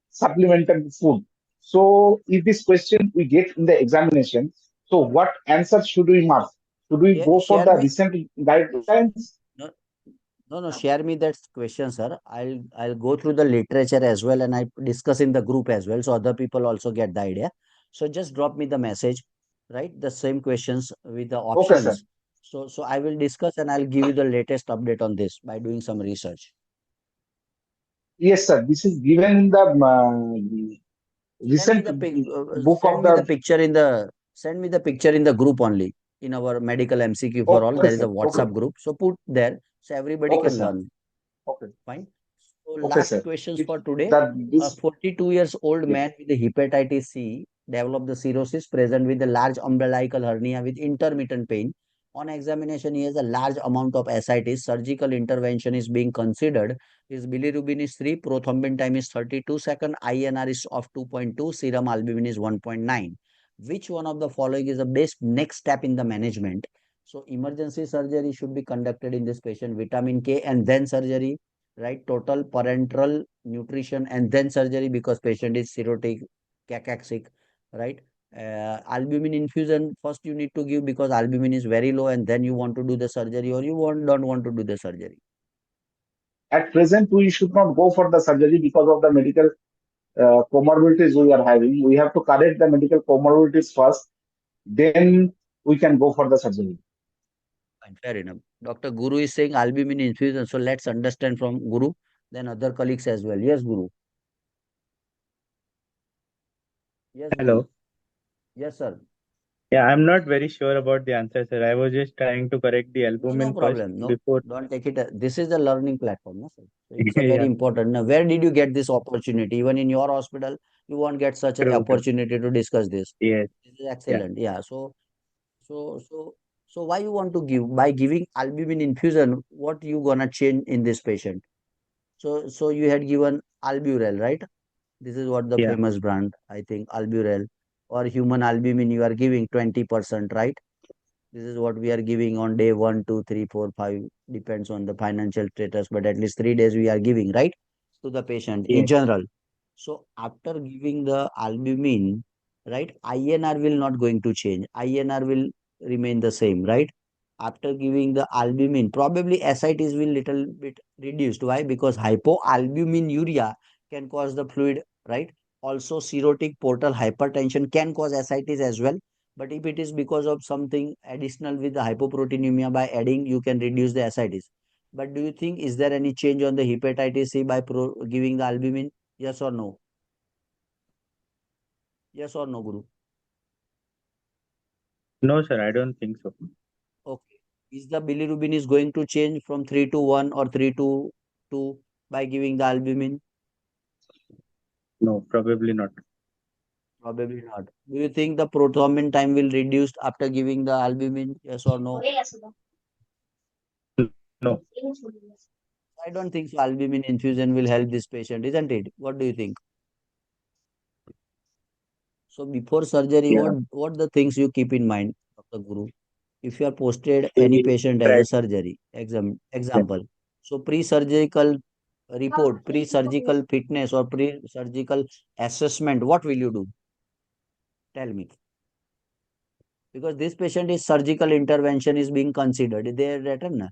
supplemental food. So if this question we get in the examination, so what answer should we mark? Should we go for Share the me. recent guidelines? No, no, share me that question, sir. I'll go through the literature as well and I discuss in the group as well, so other people also get the idea. So just drop me the message, right? The same questions with the Okay, sir. options. So I will discuss and I'll give you the latest update on this by doing some research. Yes, sir. This is given in the Send me recent the book of the. send me the picture in the group only. In our medical MCQ for all, Okay, there is sir. a Okay. WhatsApp group. So put there so everybody Okay, can sir. learn. Okay. Fine. So Okay, last sir. questions It, for today. that A this 42 years old yes. man with the hepatitis C developed the cirrhosis present with a large umbilical hernia with intermittent pain. On examination, he has a large amount of ascites. Surgical intervention is being considered. His bilirubin is 3, prothrombin time is 32 seconds, INR is of 2.2, serum albumin is 1.9. Which one of the following is the best next step in the management? So emergency surgery should be conducted in this patient, vitamin K and then surgery, right? Total parenteral nutrition and then surgery because patient is cirrhotic, cacaxic, right? Albumin infusion first you need to give because albumin is very low and then you want to do the surgery or don't want to do the surgery. At present, we should not go for the surgery because of the medical comorbidities we are having. We have to correct the medical comorbidities first, then we can go for the surgery. Fine, fair enough. Dr. Guru is saying albumin infusion. So let's understand from Guru, then other colleagues as well. Yes, Guru. Yes, Guru. Hello. Yes, sir. Yeah, I'm not very sure about the answer, sir. I was just trying to correct the No albumin first problem. No, before. don't take it. This is the learning platform, no, sir. So it's a very Yeah, important. Now, where did you get this opportunity? Even in your hospital, you won't get such an true, true. opportunity to discuss this. Yes, This is yeah. excellent. Yeah. So, so, so why you want to give by giving albumin infusion? What you gonna change in this patient? So you had given Alburel, right? This is what the Yeah, famous brand, I think, Alburel or human albumin. You are giving 20%, right? This is what we are giving on day 1, 2, 3, 4, 5, depends on the financial status, but at least 3 days we are giving, right, to the patient in yes. general. So after giving the albumin, right, INR will not going to change. INR will remain the same, right? After giving the albumin, probably ascites will little bit reduced. Why? Because hypoalbuminuria can cause the fluid, right? Also, cirrhotic portal hypertension can cause ascites as well. But if it is because of something additional with the hypoproteinemia, by adding, you can reduce the ascites. But do you think is there any change on the hepatitis C by giving the albumin? Yes or no? Yes or no, Guru? No, sir, I don't think so. Okay. Is the bilirubin is going to change from 3 to 1 or 3 to 2 by giving the albumin? No, probably not. Probably not. Do you think the prothrombin time will reduce after giving the albumin? Yes or no? No, I don't think so. Albumin infusion will help this patient, isn't it? What do you think? So before surgery, yeah. what the things you keep in mind, Dr. Guru? If you are posted any We patient as try a to, surgery, yeah. example. So pre-surgical report, pre-surgical fitness or pre-surgical assessment, what will you do? Tell me. Because this patient is surgical intervention is being considered. They are written, na?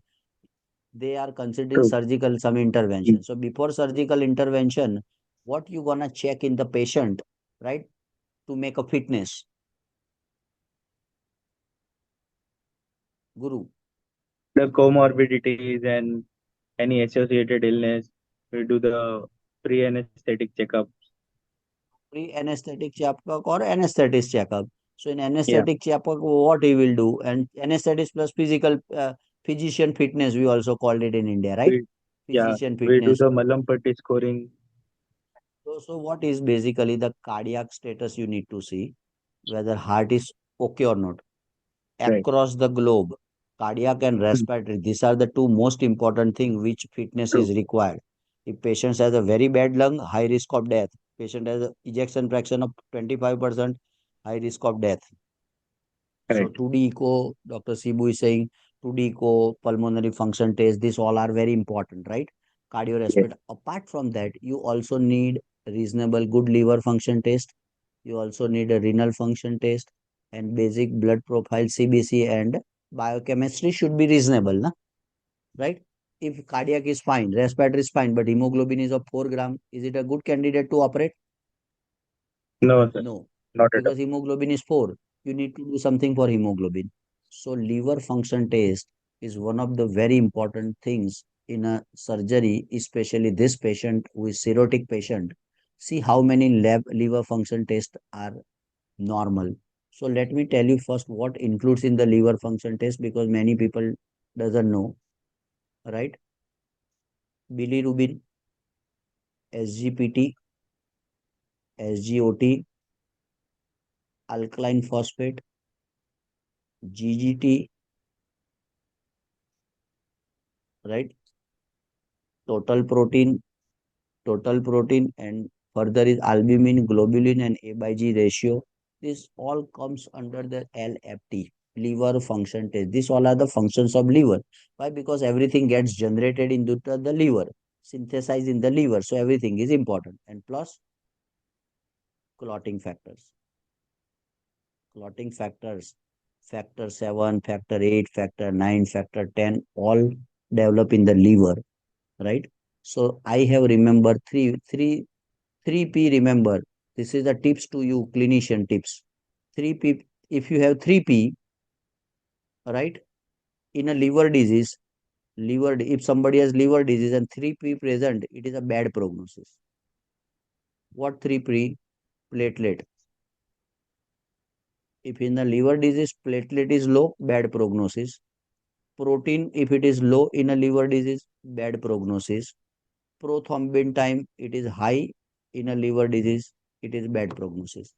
They are considering True. surgical some intervention. So before surgical intervention, what you gonna check in the patient, right? To make a fitness, Guru. The comorbidities and any associated illness, we do the pre-anesthetic checkup. Pre-anesthetic checkup or anesthetic checkup. So in Yeah, anesthetic checkup, what he will do? And anesthetics plus physical physician fitness, we also called it in India, right? we yeah Physician we do fitness. the Malam Patti scoring. So what is basically the cardiac status you need to see, whether heart is okay or not. Right. Across the globe, cardiac and Hmm. respiratory, these are the two most important things which fitness True. is required. If patient has a very bad lung, high risk of death. Patient has a ejection fraction of 25%, high risk of death. So Correct. 2D echo, Dr. Sibu is saying 2D echo, pulmonary function test, these all are very important, right? Yes. Cardiorespiratory. Apart from that, you also need reasonable good liver function test. You also need a renal function test and basic blood profile CBC and biochemistry should be reasonable, na? Right? If cardiac is fine, respiratory is fine, but hemoglobin is of 4 gram, is it a good candidate to operate? No, sir. No, Not at all. because hemoglobin is 4. You need to do something for hemoglobin. So, liver function test is one of the very important things in a surgery, especially this patient who is cirrhotic patient. See how many lab liver function tests are normal. So, let me tell you first what includes in the liver function test because many people doesn't know, right? Bilirubin, SGPT, SGOT, alkaline phosphate, GGT, right? Total protein, and further is albumin, globulin, and A by G ratio. This all comes under the LFT, liver function test. These all are the functions of liver. Why? Because everything gets generated into the liver, synthesized in the liver. So everything is important. And plus clotting factors. Clotting factors, factor 7, factor 8, factor 9, factor 10, all develop in the liver, right? So I have remember three P. Remember, this is the tips to you, clinician tips. 3P. If you have 3P, right, in a liver disease, if somebody has liver disease and 3P present, it is a bad prognosis. What 3P? Platelet. If in the liver disease platelet is low, bad prognosis. Protein, if it is low in a liver disease, bad prognosis. Prothrombin time, it is high in a liver disease, it is bad prognosis.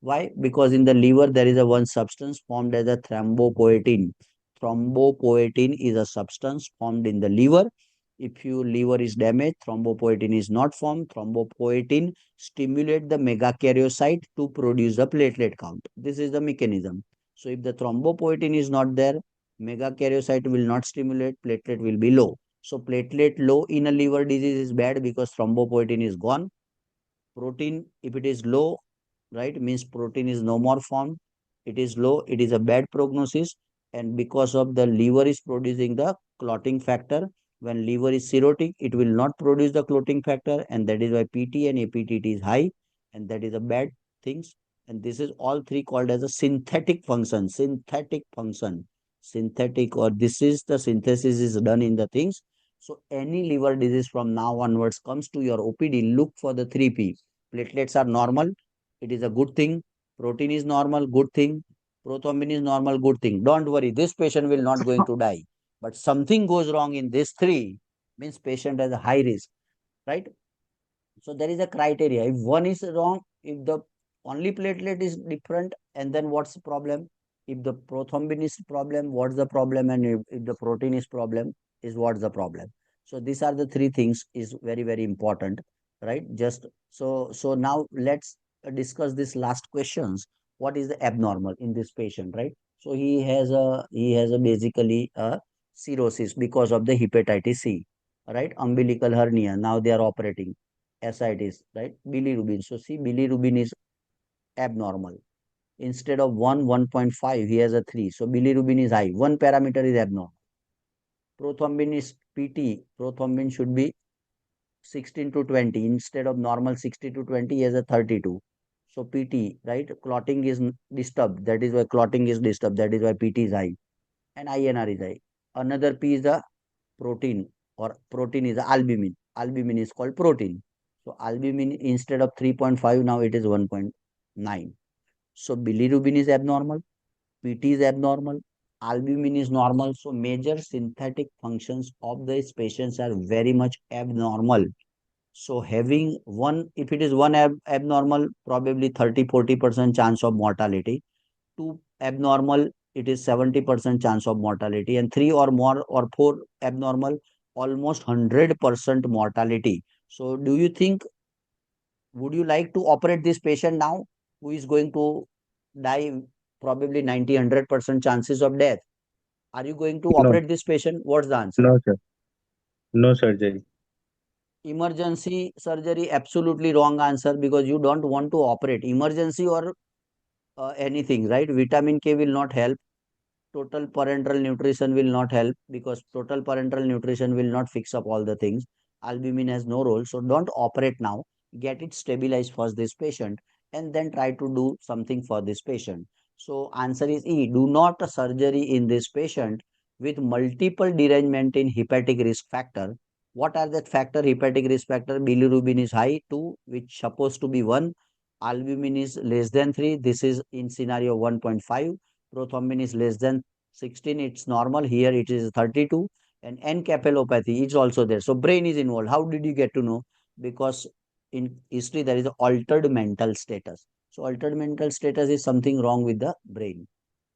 Why? Because in the liver there is a one substance formed as a thrombopoietin. Thrombopoietin is a substance formed in the liver. If your liver is damaged, thrombopoietin is not formed. Thrombopoietin stimulate the megakaryocyte to produce the platelet count. This is the mechanism. So if the thrombopoietin is not there, megakaryocyte will not stimulate, platelet will be low. So platelet low in a liver disease is bad because thrombopoietin is gone. Protein, if it is low, right, means protein is no more formed, it is low, it is a bad prognosis. And because of the liver is producing the clotting factor, when liver is cirrhotic, it will not produce the clotting factor, and that is why PT and APTT is high, and that is a bad things. And this is all three called as a synthetic function. Synthetic, or this is the synthesis is done in the things. So any liver disease from now onwards comes to your OPD, look for the 3P. Platelets are normal, it is a good thing. Protein is normal, good thing. Prothrombin is normal, good thing. Don't worry, this patient will not going to die. But something goes wrong in this three, means patient has a high risk, right? So there is a criteria. If one is wrong, if the only platelet is different, and then what's the problem? If the prothrombin is problem, what's the problem? And if the protein is problem, is what's the problem? So these are the three things is very, very important, right? Just so now let's discuss this last questions. What is the abnormal in this patient, right? So he has a basically a cirrhosis because of the hepatitis C, right? Umbilical hernia. Now they are operating ascites, right? Bilirubin. So see, bilirubin is abnormal. Instead of 1, 1.5, he has a 3. So bilirubin is high. One parameter is abnormal. Prothrombin is PT. Prothrombin should be 16 to 20. Instead of normal 60 to 20, he has a 32. So PT, right? Clotting is disturbed. That is why clotting is disturbed. That is why PT is high. And INR is high. Another P is the protein, or protein is the albumin. Albumin is called protein. So albumin instead of 3.5, now it is 1.9. So bilirubin is abnormal, PT is abnormal, albumin is normal. So major synthetic functions of these patients are very much abnormal. So having one, if it is one abnormal, probably 30-40% chance of mortality. Two abnormal, it is 70% chance of mortality, and three or more or four abnormal, almost 100% mortality. So do you think, would you like to operate this patient now who is going to die, probably 90-100% chances of death? Are you going to No, operate this patient? What's the answer? no, sir. No surgery. Emergency surgery, absolutely wrong answer, because you don't want to operate emergency or anything, right? Vitamin K will not help. Total parenteral nutrition will not help, because total parenteral nutrition will not fix up all the things. Albumin has no role. So don't operate now. Get it stabilized for this patient, and then try to do something for this patient. So answer is E. Do not a surgery in this patient with multiple derangement in hepatic risk factor. What are that factor? Hepatic risk factor, bilirubin is high 2, which supposed to be 1. Albumin is less than 3. This is in scenario 1.5. Prothrombin is less than 16, it's normal. Here it is 32. And encephalopathy is also there. So brain is involved. How did you get to know? Because in history there is altered mental status. So altered mental status is something wrong with the brain,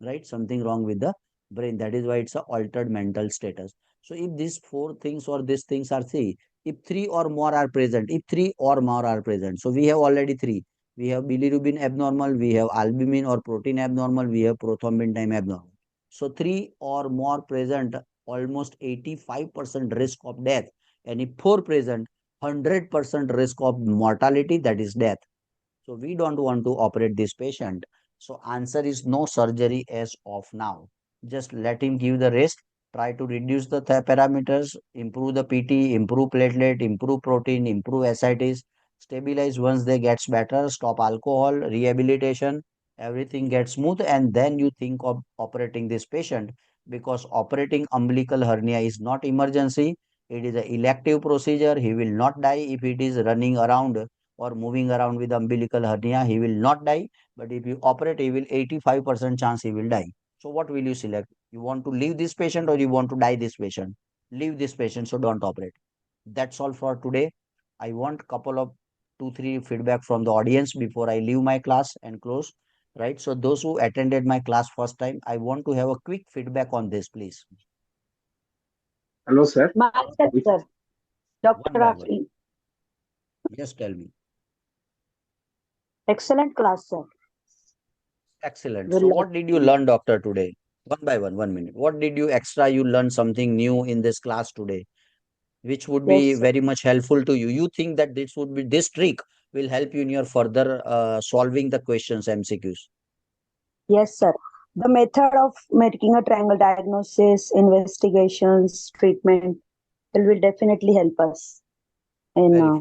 right? Something wrong with the brain. That is why it's a altered mental status. So if these four things or these things are three, if three or more are present, if three or more are present, so we have already three. We have bilirubin abnormal, we have albumin or protein abnormal, we have prothrombin time abnormal. So three or more present, almost 85% risk of death. And if four present, 100% risk of mortality, that is death. So we don't want to operate this patient. So answer is no surgery as of now. Just let him give the rest. Try to reduce the parameters, improve the PT, improve platelet, improve protein, improve ascites, stabilize once they gets better, stop alcohol, rehabilitation, everything gets smooth, and then you think of operating this patient because operating umbilical hernia is not emergency. It is an elective procedure. He will not die if it is running around or moving around with umbilical hernia. He will not die, but if you operate, he will 85% chance he will die. So what will you select? You want to leave this patient or you want to die this patient? Leave this patient, so don't operate. That's all for today. I want couple of 2 3 feedback from the audience before I leave my class and close. Right. So those who attended my class first time, I want to have a quick feedback on this, please. Hello, sir. Myself, If sir. Dr. One by one. Rafi. Yes, tell me. Excellent class, sir. Excellent. Will So like what did you learn, doctor, today? One by one, 1 minute. What did you extra you learn something new in this class today, which would be yes, sir. very much helpful to you? You think that this trick will help you in your further solving the questions MCQs. Yes, sir. The method of making a triangle diagnosis, investigations, treatment will definitely help us in Very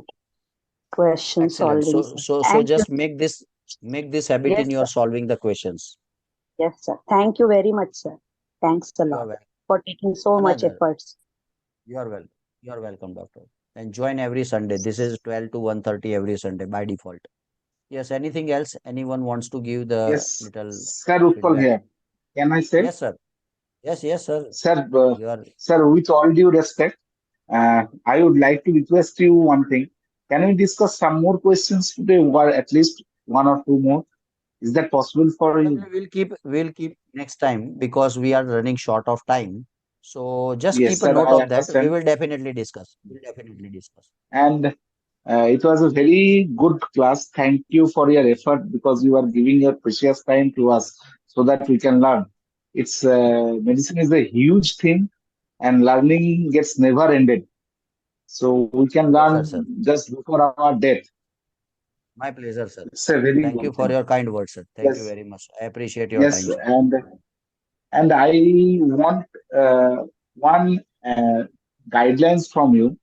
question excellent. solving, So sir. so Thank you. just make this habit Yes, in your sir. solving the questions. Yes, sir. Thank you very much, sir. Thanks a You are lot welcome. for taking so much Another. efforts. You are welcome. You are welcome, doctor. And join every Sunday. This is 12 to 1:30 every Sunday by default. Yes. Anything else? Anyone wants to give the yes, little Sir Utpal feedback? here. Can I say, Yes, sir. Yes, sir. sir, You are sir, with all due respect, I would like to request you one thing. Can we discuss some more questions today, or at least one or two more? Is that possible for you? probably we'll keep next time because we are running short of time. So just Yes, keep a sir, note I of that. We understand. will definitely discuss. We'll definitely discuss. And it was a very good class. Thank you for your effort because you are giving your precious time to us so that we can learn. It's medicine is a huge thing, and learning gets never ended. So we can Pleasure, sir. learn just before our death. My pleasure, sir. It's a very Thank you good for thing. your kind words, sir. Thank you Yes, very much. I appreciate your yes, time, sir. and I want one guidelines from you.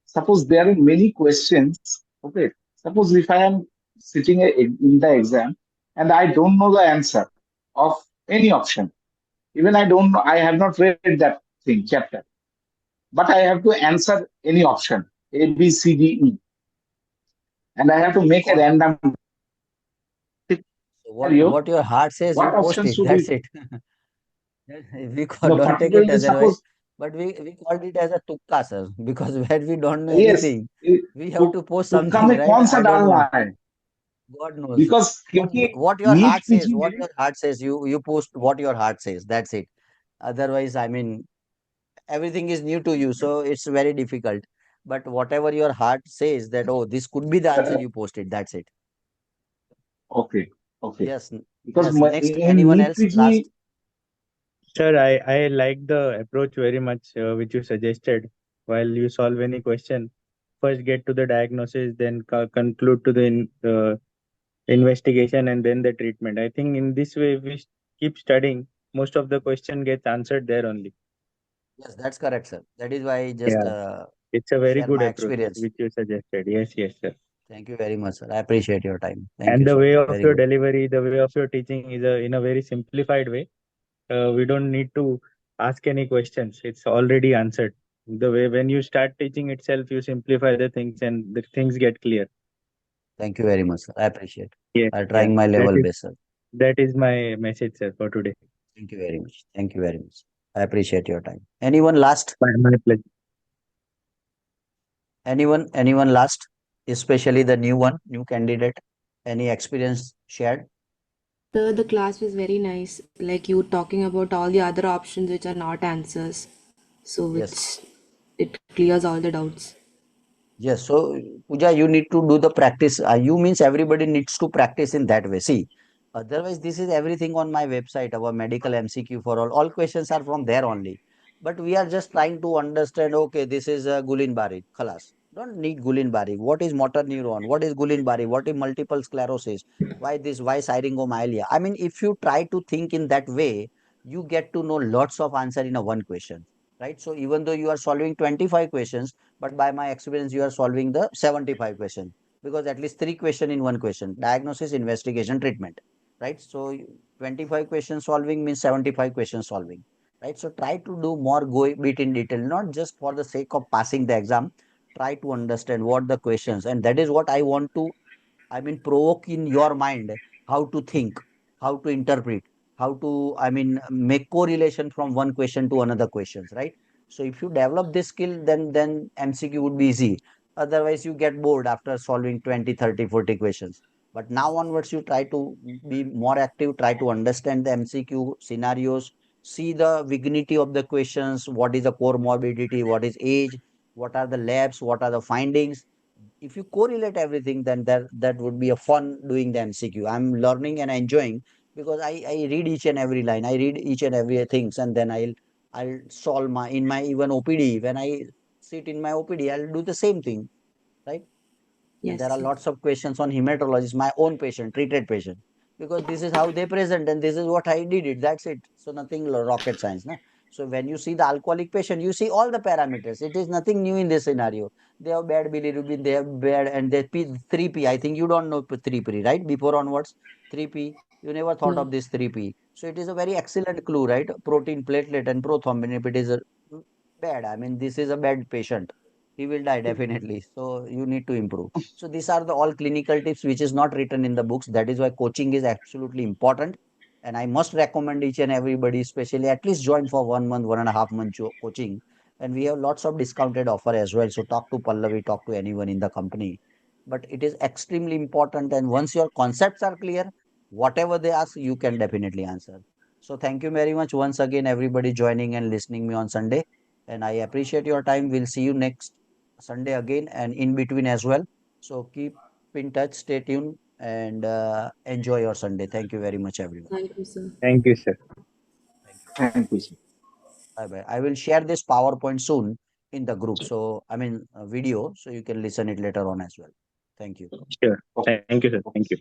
Suppose there are many questions. Okay, suppose if I am sitting in the exam and I don't know the answer of any option, even I don't know, I have not read that thing chapter, but I have to answer any option A, B, C, D, E, and I have to make a What random what scenario. what your heart says, you What post option it. should That's we? it. No, Don't take it particularly as an advice, suppose but we called it as a tukka, sir, because when we don't know yes, anything, we have तो to post तुक्का something, में right? कौन सा I don't डालना know. है God knows. Because What क्योंकि what your NEET heart says, PG what में your heart says, you post what your heart says. That's it. Otherwise, I mean, everything is new to you, so it's very difficult. But whatever your heart says that, oh, this could be the answer, you post it. That's it. okay, okay, Yes, because yes. Next, in anyone NEET else? PG Last. Sir, I like the approach very much which you suggested. While you solve any question, first get to the diagnosis, then conclude to the investigation, and then the treatment. I think in this way, if we keep studying, most of the question gets answered there only. Yes, that's correct, sir. That is why I just Yeah, it's a very share good my approach experience. which you suggested. Yes, yes, sir. Thank you very much, sir. I appreciate your time. Thank And you, the sir. way of Very your good. delivery, the way of your teaching is in a very simplified way. We don't need to ask any questions. It's already answered. The way when you start teaching itself, you simplify the things and the things get clear. Thank you very much, sir. I appreciate. Yes, I'm yeah. trying my level best, sir. That is my message, sir, for today. Thank you very much. Thank you very much. I appreciate your time. Anyone last? My pleasure. Anyone last? Especially the new one, new candidate. Any experience shared? Sir, the class was very nice. Like you talking about all the other options which are not answers. So Yes. which it clears all the doubts. Yes, so Pooja, you need to do the practice. You means everybody needs to practice in that way. See, otherwise, this is everything on my website, our medical MCQ for all. All questions are from there only. But we are just trying to understand, okay, this is a Guillain-Barré, khalas. Don't need Guillain-Barré. What is motor neuron? What is Guillain-Barré? What is multiple sclerosis? Why this? Why syringomyelia? I mean, if you try to think in that way, you get to know lots of answer in a one question, right? So even though you are solving 25 questions, but by my experience you are solving the 75 question, because at least three question in one question: diagnosis, investigation, treatment, right? So 25 question solving means 75 question solving, right? So try to do more, go bit in detail, not just for the sake of passing the exam. Try to understand what the questions, and that is what I want to, I mean, provoke in your mind how to think, how to interpret, how to, I mean, make correlation from one question to another questions, right? So if you develop this skill, then MCQ would be easy. Otherwise, you get bored after solving 20, 30, 40 questions. But now onwards, you try to be more active, try to understand the MCQ scenarios, see the vignity of the questions, what is the core morbidity, what is age, what are the labs, what are the findings. If you correlate everything, then that would be a fun doing the MCQ. I'm learning and enjoying because I read each and every line, I read each and every things, and then I'll solve my in my even OPD. When I sit in my OPD, I'll do the same thing, right? And there Yes, are sir. lots of questions on hematologist, my own patient, treated patient, because this is how they present and this is what I did it. That's it. So nothing rocket science, na? So when you see the alcoholic patient, you see all the parameters. It is nothing new in this scenario. They have bad bilirubin, they have bad, and they P 3P. I think you don't know 3P, right? Before onwards, 3P. You never thought No. of this 3P. So it is a very excellent clue, right? Protein, platelet, and prothrombin. If it is a bad, I mean, this is a bad patient. He will die definitely. So you need to improve. So these are the all clinical tips which is not written in the books. That is why coaching is absolutely important. And I must recommend each and everybody, especially at least join for 1 month, 1.5 month coaching. And we have lots of discounted offer as well. So talk to Pallavi, talk to anyone in the company. But it is extremely important. And once your concepts are clear, whatever they ask, you can definitely answer. So thank you very much once again, everybody joining and listening me on Sunday. And I appreciate your time. We'll see you next Sunday again and in between as well. So keep in touch, stay tuned, and enjoy your Sunday. Thank you very much, everyone. Thank you, sir. Thank you, sir. Thank you. Thank you, sir. Bye bye. I will share this PowerPoint soon in the group. So, I mean, video, so you can listen it later on as well. Thank you. Sure. Okay. Thank you, sir. Thank you.